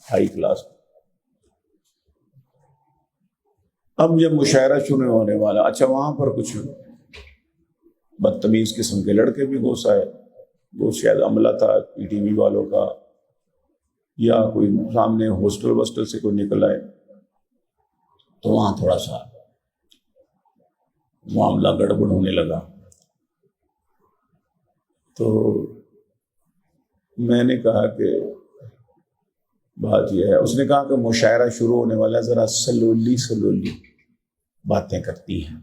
ہائی کلاس۔ اب جب مشاعرہ شروع ہونے والا، اچھا وہاں پر کچھ بدتمیز قسم کے لڑکے بھی گھس آئے، وہ شاید عملہ تھا پی ٹی وی والوں کا، یا کوئی سامنے ہاسٹل سے کوئی نکل آئے، تو وہاں تھوڑا سا معاملہ گڑبڑ ہونے لگا۔ تو میں نے کہا کہ بات یہ ہے، اس نے کہا کہ مشاعرہ شروع ہونے والا، ذرا سلولی سلولی باتیں کرتی ہیں۔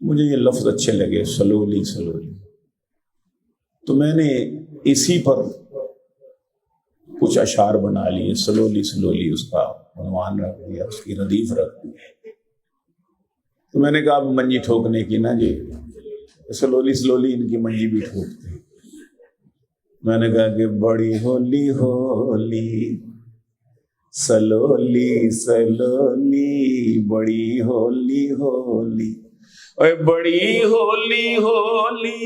مجھے یہ لفظ اچھے لگے، سلولی سلولی، تو میں نے اسی پر کچھ اشعار بنا لیے، سلولی سلولی اس کا عنوان رکھ دیا، اس کی ردیف رکھ دی۔ تو میں نے کہا اب منجی ٹھوکنے کی نا جی، سلولی سلولی ان کی منجی بھی ٹھوکتے۔ میں نے کہا کہ بڑی ہولی ہولی سلولی سلولی، بڑی ہولی ہولی، اے بڑی ہولی ہولی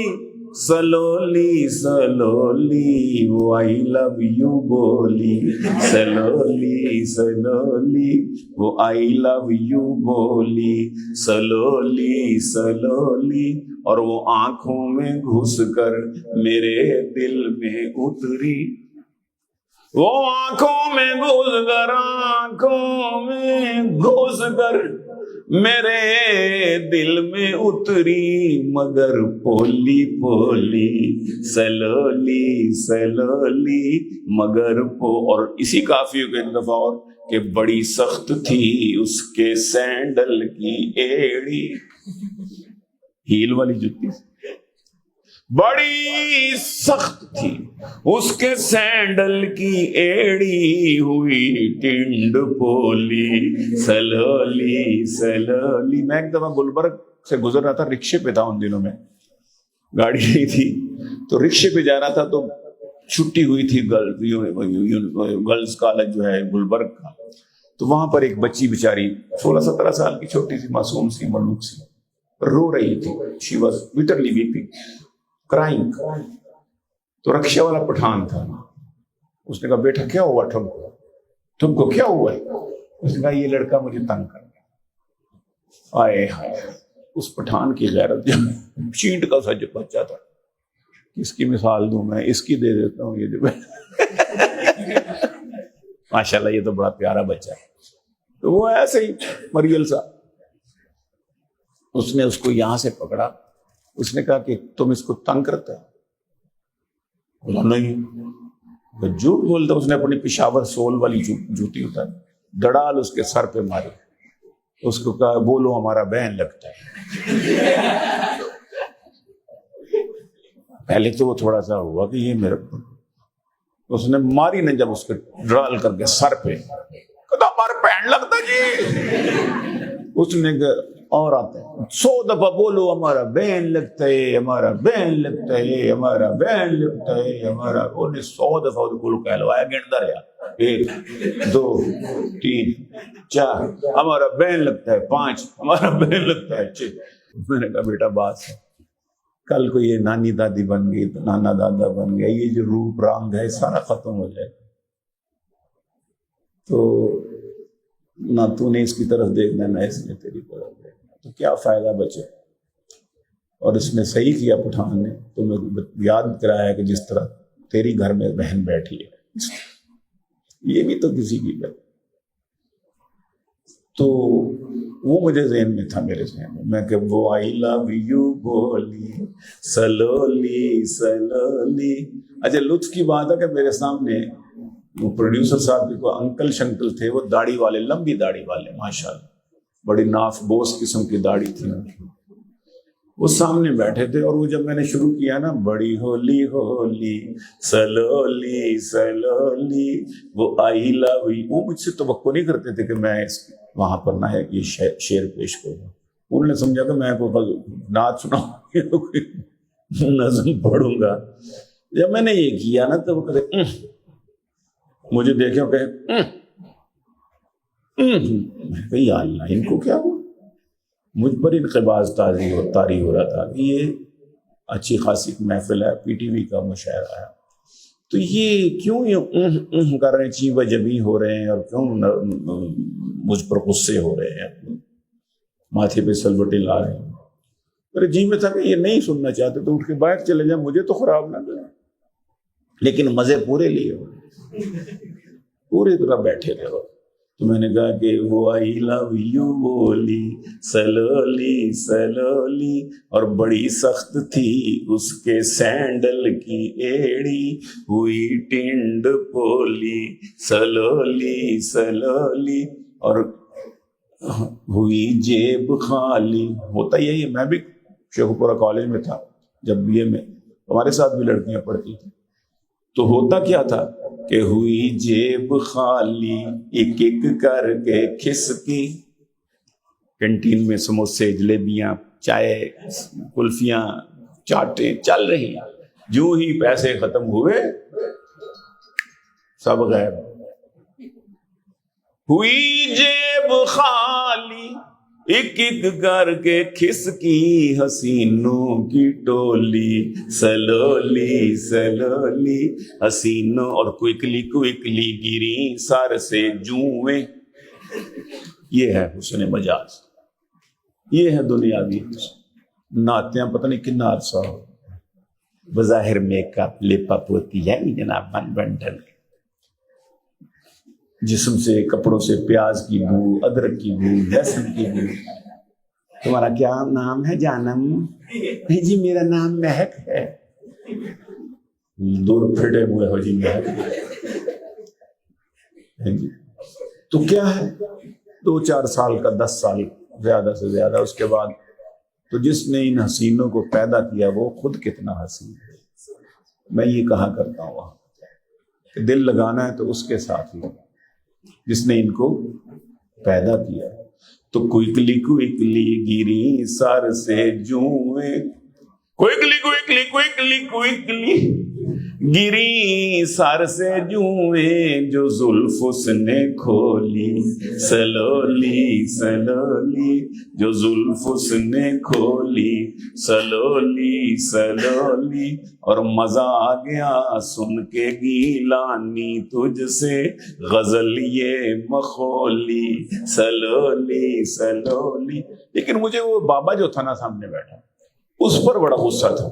سلولی سلولی، وہ آئی لو یو بولی، سلولی سلولی، وہ آئی لو یو بولی، سلولی سلولی، اور وہ آنکھوں میں گھس کر میرے دل میں اتری، وہ آنکھوں میں گھس کر، آنکھوں میں گھس کر میرے دل میں اتری، مگر پولی پولی سلولی سلولی، مگر اور اسی کافی ایک دفعہ اور کہ بڑی سخت تھی اس کے سینڈل کی ایڑی. ہیل والی جوتی بڑی سخت تھی اس کے سینڈل کی ایڑی, ہوئی ٹنڈ پولی سلولی سلولی. میں ایک دفعہ گلبرگ سے گزر رہا تھا, رکشے پہ تھا, ان دنوں میں گاڑی نہیں تھی, تو رکشے پہ جا رہا تھا, تو چھٹی ہوئی تھی گرلز کالج جو ہے گلبرگ کا, تو وہاں پر ایک بچی بیچاری 16-17 سال کی چھوٹی سی معصوم سی ملوک سی رو رہی تھی. She was literally vaping crying. تو رکشے والا پٹھان تھا, اس نے کہا بیٹا کیا ہوا تم کو کیا ہوا ہے؟ اس نے کہا یہ لڑکا مجھے تنگ کر گیا. آئے ہائے, اس پٹھان کی غیرت, جب چینٹ کا سا جو بچہ تھا, اس کی مثال دوں میں, اس کی دے دیتا ہوں, یہ جو ماشاءاللہ یہ تو بڑا پیارا بچہ ہے. تو وہ ایسے ہی مریل سا, اس نے اس کو یہاں سے پکڑا, اس نے کہا کہ تم اس کو تنگ کرتا ہے؟ بولا نہیں. جھوٹ بولتا. اس نے اپنی پشاور سول والی جوتی اتاری, دڑال اس کے سر پہ ماری, اس کو کہا بولو ہمارا بہن لگتا ہے. پہلے تو وہ تھوڑا سا ہوا کہ یہ میرے, اس نے ماری نے جب اس کو ڈرال کر کے سر پہ, کہتا ہمارا بہن لگتا جی. اس نے کہا اور آتے 100 دفعہ بولو ہمارا بہن لگتا ہے, ہمارا بہن لگتا ہے, ہمارا بہن لگتا ہے, ہمارا. انہوں نے 100 دفعہ کو کہلوایا, گنتا رہا, 1 2 3 4, ہمارا بہن لگتا ہے 5, ہمارا بہن لگتا ہے 6. میں نے کہا بیٹا بات ہے, کل کو یہ نانی دادی بن گئی تو نانا دادا بن گیا, یہ جو روپ رنگ ہے سارا ختم ہو جائے. تو نہ تو نے اس کی طرف دیکھنا, نہ اس نے تیری طرف دیکھنا, تو کیا فائدہ بچے. اور اس نے صحیح کیا پٹھان نے, تو میں یاد کرایا کہ جس طرح تیری گھر میں بہن بیٹھی ہے, یہ بھی تو کسی کی بہن. تو وہ مجھے ذہن میں تھا, میرے ذہن میں کہ وہ آئی لو یو بولی سلولی سلولی. اچھا لطف کی بات ہے کہ میرے سامنے وہ پروڈیوسر صاحب کے کوئی انکل شنکل تھے, وہ داڑھی والے, لمبی داڑھی والے, ماشاءاللہ بڑی ناف بوس قسم کی داڑھی تھی, وہ سامنے بیٹھے تھے. اور وہ جب میں نے شروع کیا نا, بڑی ہولی ہولی سلولی سلولی, وہ آئی لو یو, وہ مجھ سے توقع نہیں کرتے تھے کہ میں وہاں پر نہ ہے یہ شعر پیش کروں. انہوں نے سمجھا کہ میں کوئی نعت سناؤں گا, نظم پڑھوں گا. جب میں نے یہ کیا نا, تو وہ کہتے مجھے دیکھے اور کہے میں یا اللہ ان کو کیا ہوا. مجھ پر انقباض طاری ہو رہا تھا کہ یہ اچھی خاصی محفل ہے, پی ٹی وی کا مشاعرہ ہے, تو یہ کیوں یہ کر رہے ہیں, چیبہ جبی ہو رہے ہیں, اور کیوں مجھ پر غصے ہو رہے ہیں, ماتھے پہ سلوٹے لا رہے ہیں. میرے جی میں تھا کہ یہ نہیں سننا چاہتے تو اٹھ کے باہر چلے جائیں, مجھے تو خراب نہ کریں. لیکن مزے پورے لیے ہو, پوری طرح بیٹھے رہے ہو. تو میں نے کہا کہ وہ آئی لو یو بولی سلولی سلولی, اور بڑی سخت تھی اس کے سینڈل کی ایڑی, ہوئی ٹنڈ پولی سلولی سلولی, اور ہوئی جیب خالی. ہوتا یہی ہے, میں بھی شیخوپورہ کالج میں تھا جب بی اے میں, ہمارے ساتھ بھی لڑکیاں پڑھتی تھیں. تو ہوتا کیا تھا کہ ہوئی جیب خالی, ایک ایک کر کے کھسکی. کینٹین میں سموسے, جلیبیاں, چائے, کلفیاں, چاٹیں چل رہی, جو ہی پیسے ختم ہوئے سب غائب. ہوئی جیب خالی, ایک ایک کر کے کھسکی حسینوں کی ٹولی سلولی سلولی. حسینوں اور کوئکلی کوئکلی گری سر سے جوئیں. یہ ہے حسن مجاز, یہ ہے دنیاوی نعتیں. پتہ نہیں کتنا عرصہ ہو, بظاہر میک اپ لپ اپ ہوتی ہے جناب, بن بن ڈھل کے جسم سے, کپڑوں سے پیاز کی بو, ادرک کی بو, لہسن کی بو. تمہارا کیا نام ہے جانم؟ جی میرا نام مہک ہے. دور پھٹے ہوئے ہو جی مہک. تو کیا ہے 2-4 سال کا 10 سال زیادہ سے زیادہ، اس کے بعد تو جس نے ان حسینوں کو پیدا کیا وہ خود کتنا حسین ہے۔ میں یہ کہا کرتا ہوں وہاں کہ دل لگانا ہے تو اس کے ساتھ ہی جس نے ان کو پیدا کیا۔ تو کوئکلی کوئکلی گیری سر سے جوئیں، کوئکلی کوئکلی کوئکلی کوئکلی گری سر سے جوئیں، جو زلف اس نے کھولی سلولی سلولی، جو زلف اس نے کھولی سلولی سلولی، اور مزہ آ گیا سن کے گیلانی تجھ سے غزل یہ مخولی سلولی سلولی۔ لیکن مجھے وہ بابا جو تھا نا سامنے بیٹھا، اس پر بڑا غصہ تھا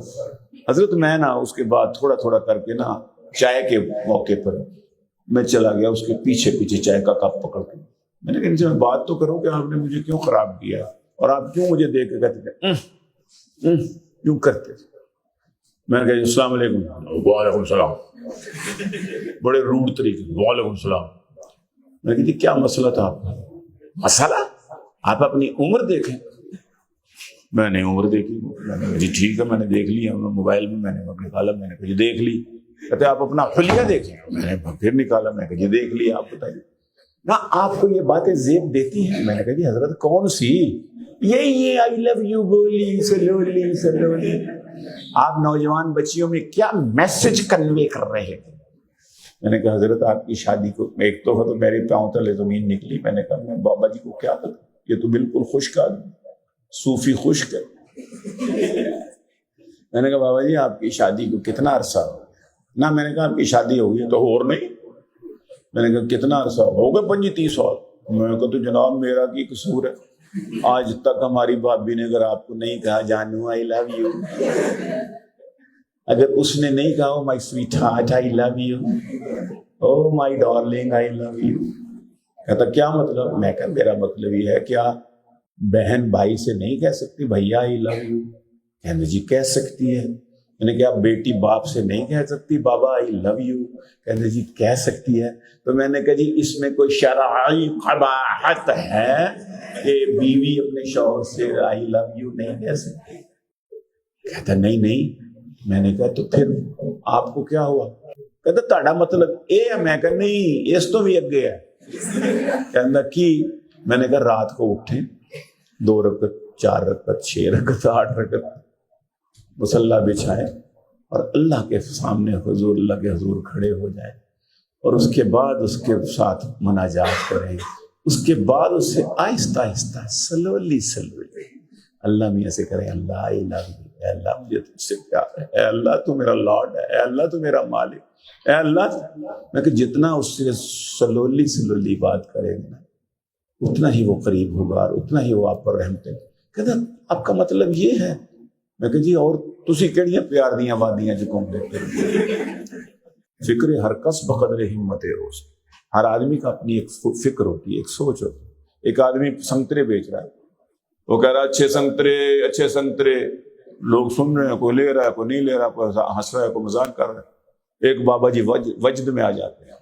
حضرت۔ میں نا اس کے بعد تھوڑا تھوڑا کر کے نا چائے کے موقع پر میں چلا گیا اس کے پیچھے پیچھے چائے کا کپ پکڑ کے۔ میں نے کہا ان سے میں بات تو کروں کہ آپ نے مجھے کیوں خراب کیا اور آپ کیوں مجھے دیکھ کے کہتے تھے کیوں کرتے تھے۔ میں نے کہا السلام علیکم۔ وعلیکم السلام، بڑے روڈ طریقے۔ وعلیکم السلام۔ میں نے کہا جی کیا مسئلہ تھا آپ کا؟ مسئلہ آپ اپنی عمر دیکھیں۔ میں نے عمر دیکھی۔ میں نے کہا جی ٹھیک ہے میں نے دیکھ لی ہے، موبائل میں نے نکالا، میں نے کہا جی دیکھ لی۔ کہتے آپ اپنا حلیہ دیکھیں۔ میں نے پھر نکالا، میں نے کہا جی دیکھ لی، آپ بتائیے نا آپ کو یہ باتیں زیب دیتی ہیں؟ میں نے کہا جی حضرت کون سی؟ یہ آئی لو یو بولی سلولی سلولی۔ آپ نوجوان بچیوں میں کیا میسج کنوے کر رہے ہیں؟ میں نے کہا حضرت آپ کی شادی کو ایک تحفہ تو میرے پاؤں تلے زمین نکلی۔ میں نے کہا میں بابا جی کو کیا پتا، یہ تو بالکل خشک آدمی صوفی خشک ہے۔ میں نے کہا بابا جی آپ کی شادی کو کتنا عرصہ ہو؟ نہ میں نے کہا آپ کی شادی ہوگی ہے تو اور نہیں۔ میں نے کہا کتنا عرصہ ہو گئے 25-30 سال۔ میں نے کہا تو جناب میرا کی قصور ہے؟ آج تک ہماری بھابھی نے اگر آپ کو نہیں کہا جانو آئی لو یو، اگر اس نے نہیں کہا my sweet heart I love you, oh my darling I love you, کہتا کیا مطلب؟ میں کہا میرا مطلب یہ ہے کیا بہن بھائی سے نہیں کہہ سکتی بھیا آئی لو یو؟ کہنے جی کہہ سکتی ہے۔ میں نے کہا بیٹی باپ سے نہیں کہہ سکتی بابا آئی لو یو؟ کہنے جی کہہ سکتی ہے۔ تو میں نے کہا جی اس میں کوئی شرعی قباحت ہے کہ بیوی اپنے شوہر سے آئی لو یو نہیں کہہ سکتی؟ کہتا نہیں نہیں۔ میں نے کہا تو پھر آپ کو کیا ہوا؟ کہتا تہاڈا مطلب اے ہے؟ میں کہا نہیں اس تو بھی اگے ہے۔ کہنا کی؟ میں نے کہا رات کو اٹھیں 2 رکعت 4 رکعت 6 رکعت 8 رکعت مصلی بچھائیں اور اللہ کے سامنے حضور اللہ کے حضور کھڑے ہو جائیں، اور اس کے بعد اس کے ساتھ مناجات کریں، اس کے بعد اس سے آہستہ آہستہ سلولی سلولی اللہ میاں سے کریں اللہ آئی لو یو، اے اللہ مجھے تجھ سے پیار ہے، اے اللہ تو میرا لارڈ ہے، اے اللہ تو میرا مالک، اے اللہ۔ میں کہ جتنا اس سے سلولی سلولی بات کرے گا اتنا ہی وہ قریب ہوگا اور اتنا ہی وہ آپ پر رحمت ہے۔ کہتا آپ کا مطلب یہ ہے؟ میں کہ جی اور تسی کیڑیاں پیار دیاں وادیاں جو کم دیتے فکر ہر کس بقدر ہمت روز۔ ہر آدمی کا اپنی ایک فکر ہوتی ہے، ایک سوچ ہوتی ہے۔ ایک آدمی سنگترے بیچ رہا ہے، وہ کہہ رہا ہے اچھے سنگترے اچھے سنگترے، لوگ سن رہے ہیں، کوئی لے رہا ہے کوئی نہیں لے رہا، کوئی ہنس رہا ہے کوئی مذاق کر رہا ہے۔ ایک بابا جی وجد میں آ جاتے ہیں،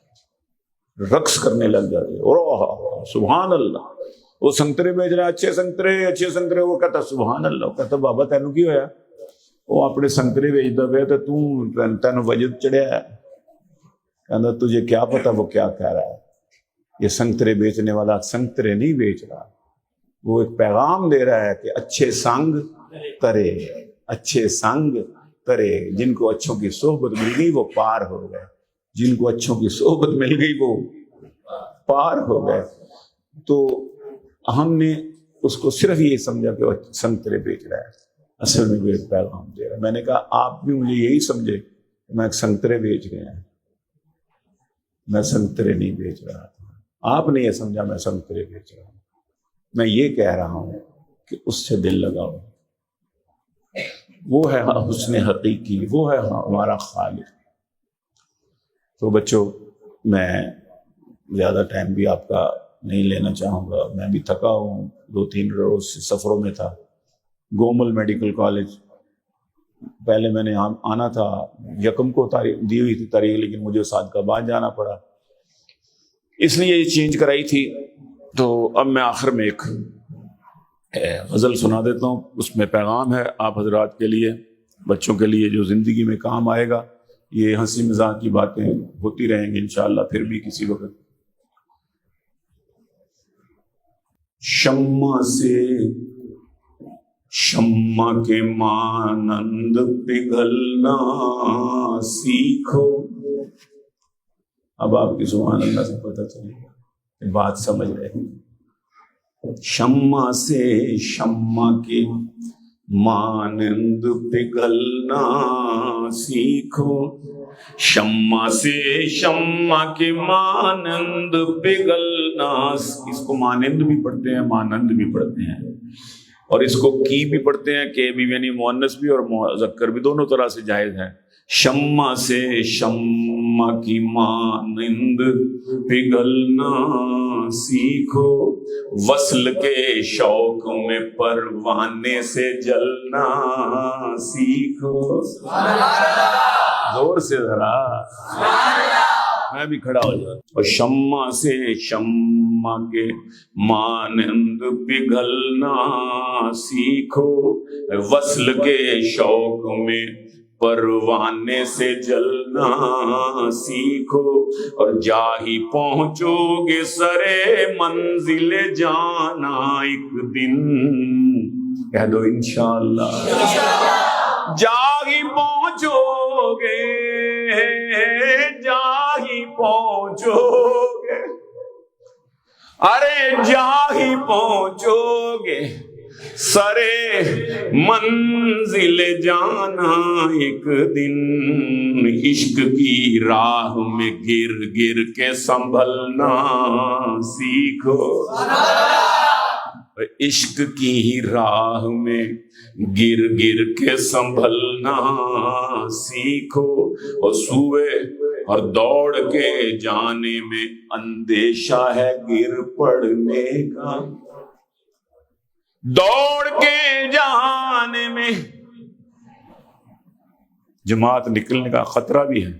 رقص کرنے لگ جاتے ہیں، اور سبحان اللہ وہ سنگترے بیچ رہا ہے اچھے سنگترے، وہ کہتا سبحان اللہ، وہ کہتا بابا تینوں کی ہویا؟ وہ اپنے سنگترے بیچتا پیا تو تینوں وجد چڑھیا ہے۔ کہتا تجھے کیا پتا وہ کیا کہہ رہا ہے؟ یہ سنگترے بیچنے والا سنگترے نہیں بیچ رہا، وہ ایک پیغام دے رہا ہے کہ اچھے سنگ ترے، اچھے سنگ ترے، جن کو اچھوں کی صحبت مل گئی وہ پار ہو گئے، جن کو اچھوں کی صحبت مل گئی وہ پار ہو گئے۔ تو ہم نے اس کو صرف یہ سمجھا کہ وہ سنگترے بیچ رہا ہے، اصل میں وہ ایک پیغام دے رہا ہے۔ میں نے کہا آپ بھی مجھے یہی سمجھے کہ میں سنگترے بیچ گیا ہوں، میں سنگترے نہیں بیچ رہا تھا، آپ نے یہ سمجھا میں سنگترے بیچ رہا ہوں۔ میں یہ کہہ رہا ہوں کہ اس سے دل لگاؤ، وہ ہے حسن حقیقی، وہ ہے ہمارا خالق۔ تو بچوں میں زیادہ ٹائم بھی آپ کا نہیں لینا چاہوں گا، میں بھی تھکا ہوں، 2-3 روز سے سفروں میں تھا۔ گومل میڈیکل کالج پہلے میں نے آنا تھا، 1 کو تاریخ دی ہوئی تھی تاریخ، لیکن مجھے سعد کا بعد جانا پڑا۔ اس لیے یہ چینج کرائی تھی. تو اب میں آخر میں ایک غزل سنا دیتا ہوں، اس میں پیغام ہے آپ حضرات کے لیے، بچوں کے لیے، جو زندگی میں کام آئے گا. یہ ہنسی مزاح کی باتیں ہوتی رہیں گی انشاءاللہ پھر بھی کسی وقت. شمع سے شمع کے مانند پگھلنا سیکھو. اب آپ کی سبحان اللہ سے پتہ چلے گا، بات سمجھ رہے ہیں. شمع سے شمع کے مانند پگھلنا سیکھو. شمع سے شمع کے مانند پگھلنا، اس کو مانند بھی پڑھتے ہیں مانند بھی پڑھتے ہیں، اور اس کو کی بھی پڑھتے ہیں، کہ بھی یعنی مؤنث بھی اور مذکر بھی، دونوں طرح سے جائز ہے. شمع سے شمع کی مانند پگھلنا سیکھو، وصل کے شوق میں پروانے سے جلنا سیکھو. زور سے ذرا میں بھی کھڑا ہو جاتا. اور شمع سے شمع کے مانند پگھلنا سیکھو، وصل کے شوق میں پروانے سے جلنا سیکھو. اور جا ہی پہنچو گے سرے منزل جانا ایک دن. کہہ دو انشاءاللہ. جا ہی پہنچو گے، جا ہی پہنچو گے، ارے جا ہی پہنچو گے سرے منزل جانا ایک دن. عشق کی راہ میں گر گر کے سنبھلنا سیکھو. عشق کی راہ میں گر گر کے سنبھلنا سیکھو. اور سوئے اور دوڑ کے جانے میں اندیشہ ہے گر پڑنے کا. دوڑ کے جانے میں جماعت نکلنے کا خطرہ بھی ہے،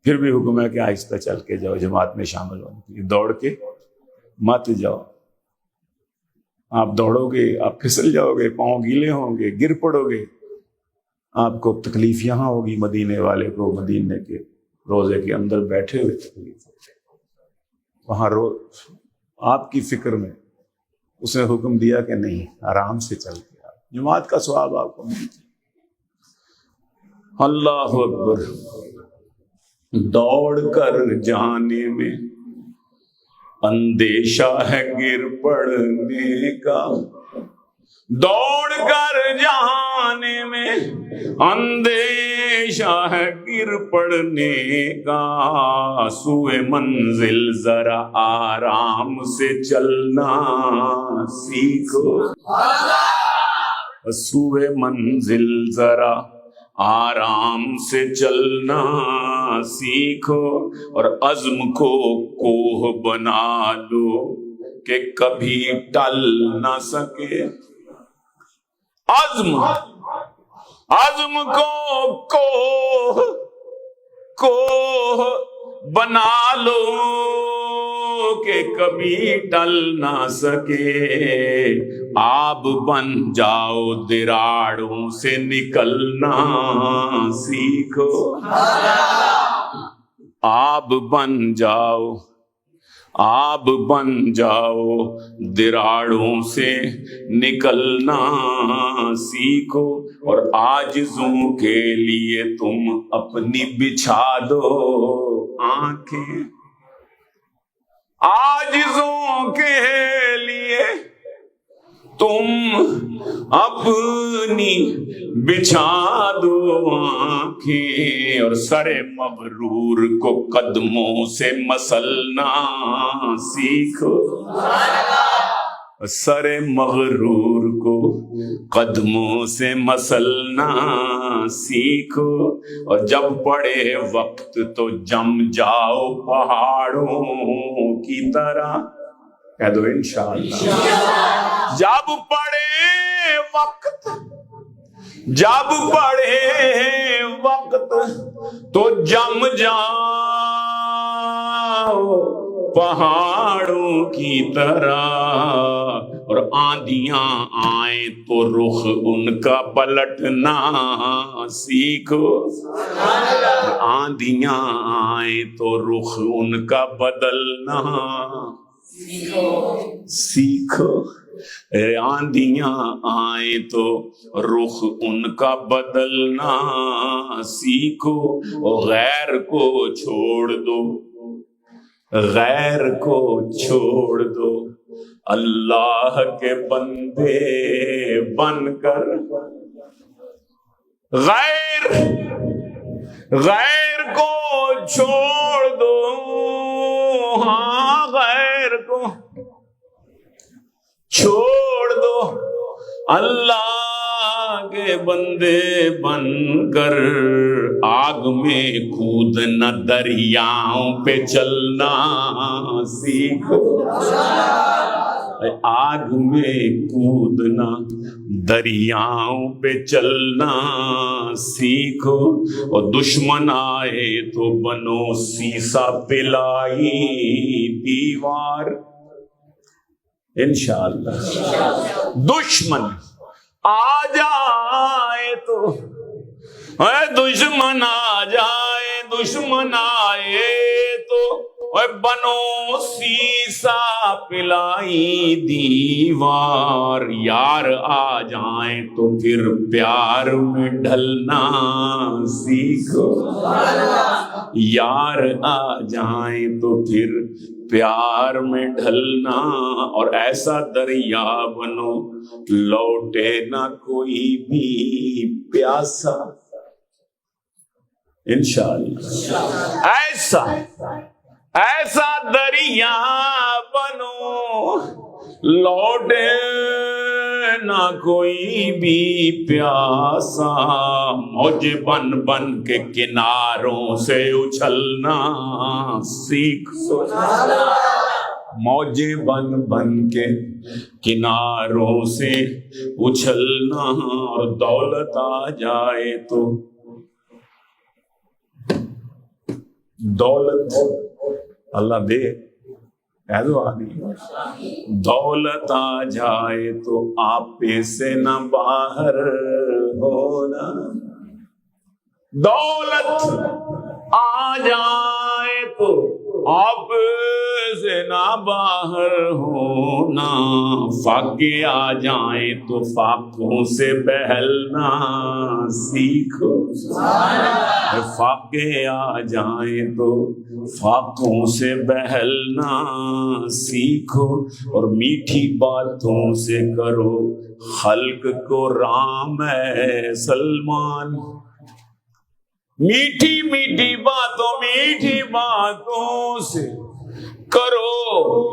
پھر بھی حکم ہے کہ آہستہ چل کے جاؤ جماعت میں شامل ہونے کے لیے. دوڑ کے مت جاؤ. آپ دوڑو گے آپ پھسل جاؤ گے، پاؤں گیلے ہوں گے، گر پڑو گے. آپ کو تکلیف یہاں ہوگی، مدینے والے کو مدینے کے روزے کے اندر بیٹھے ہوئے تکلیف ہوگی. وہاں آپ کی فکر میں اس نے حکم دیا کہ نہیں، آرام سے چل کے آپ جماعت کا ثواب آپ کو ملتا. اللہ اکبر. دوڑ کر جانے میں اندیشہ ہے گر پڑنے کا. دوڑ کر جانے میں اندیشہ ہے گر پڑنے کا. سوئے منزل ذرا آرام سے چلنا سیکھو. سوئے منزل ذرا آرام سے چلنا سیکھو. اور عزم کو کوہ بنا لو کہ کبھی ٹل نہ سکے. عزم کو کوہ بنا لو کہ کبھی ٹل نہ سکے. آب بن جاؤ دراڑوں سے نکلنا سیکھو. آب بن جاؤ، آب بن جاؤ دراڑوں سے نکلنا سیکھو. اور عاجزوں کے لیے تم اپنی بچھا دو آنکھیں. عاجزوں کے لیے تم اپنی بچھا دو آنکھیں. اور سر مغرور کو قدموں سے مسلنا سیکھو. سر مغرور کو قدموں سے مسلنا سیکھو. اور جب پڑے وقت تو جم جاؤ پہاڑوں کی طرح. کہہ دو انشاءاللہ. جب پڑے وقت، جب پڑے وقت تو جم جاؤ پہاڑوں کی طرح، اور آندیاں آئیں تو رخ ان کا پلٹنا سیکھو، آندیاں آئیں تو رخ ان کا بدلنا سیکھو، آندیاں آئیں تو رخ ان کا بدلنا سیکھو، غیر کو چھوڑ دو، غیر کو چھوڑ دو، اللہ کے بندے بن کر، غیر کو چھوڑ دو، ہاں غیر کو چھوڑ دو، اللہ کے بندے بن کر آگ میں کودنا، دریاؤں پہ چلنا سیکھو، آگ میں کودنا، دریاؤں پہ چلنا سیکھو، اور دشمن آئے تو بنو سیسا پلائی دیوار، انشاءاللہ دشمن آ جائے تو، دشمن آ جائے، دشمن آئے تو بنو سیسا پلائی دیوار، یار آ جائیں تو پھر پیار میں ڈھلنا سیکھو، یار آ جائیں تو پھر پیار میں ڈھلنا، اور ایسا دریا بنو لوٹے نہ کوئی بھی پیاسا، انشاءاللہ ایسا دریا بنو لوٹے نہ کوئی بھی پیاسا، موج بن بن کے کناروں سے اچھلنا سیکھو، موجیں بن بن کے کناروں سے اچھلنا، اور دولت آ جائے تو، دولت اللہ دے دولت آ جائے تو آپ سے نہ باہر ہونا، دولت آ جائے تو آپ سے نہ باہر ہونا، فاقے آ جائیں تو فاقوں سے بہلنا سیکھو، فاقے آ جائیں تو فاقوں سے بہلنا سیکھو، اور میٹھی باتوں سے کرو خلق کو رام ہے سلمان، میٹھی میٹھی باتوں سے کرو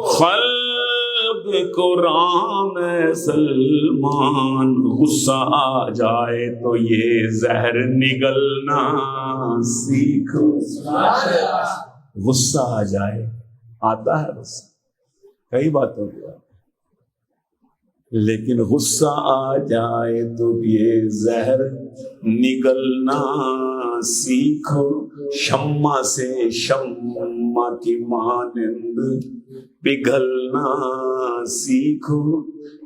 خلق کو رام ہے سلمان، غصہ آ جائے تو یہ زہر نگلنا سیکھو، غصہ آ جائے، آتا ہے غصہ کئی باتوں پہ، لیکن غصہ آ جائے تو یہ زہر نگلنا سیکھو، شمع سے شمع کی مانند پگھلنا سیکھو،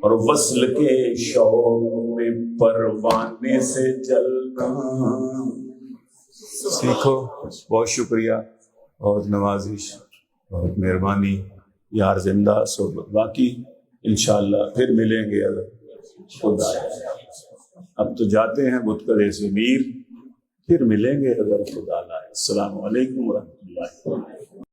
اور وصل کے شوق میں پروانے سے جلنا سیکھو۔ بہت شکریہ، بہت نوازش، بہت مہربانی، یار زندہ صحبت باقی، انشاءاللہ پھر ملیں گے اگر خدا چاہے۔ اب تو جاتے ہیں بتکدے سے میر، پھر ملیں گے اگر خدا لائے۔ السلام علیکم ورحمۃ اللہ۔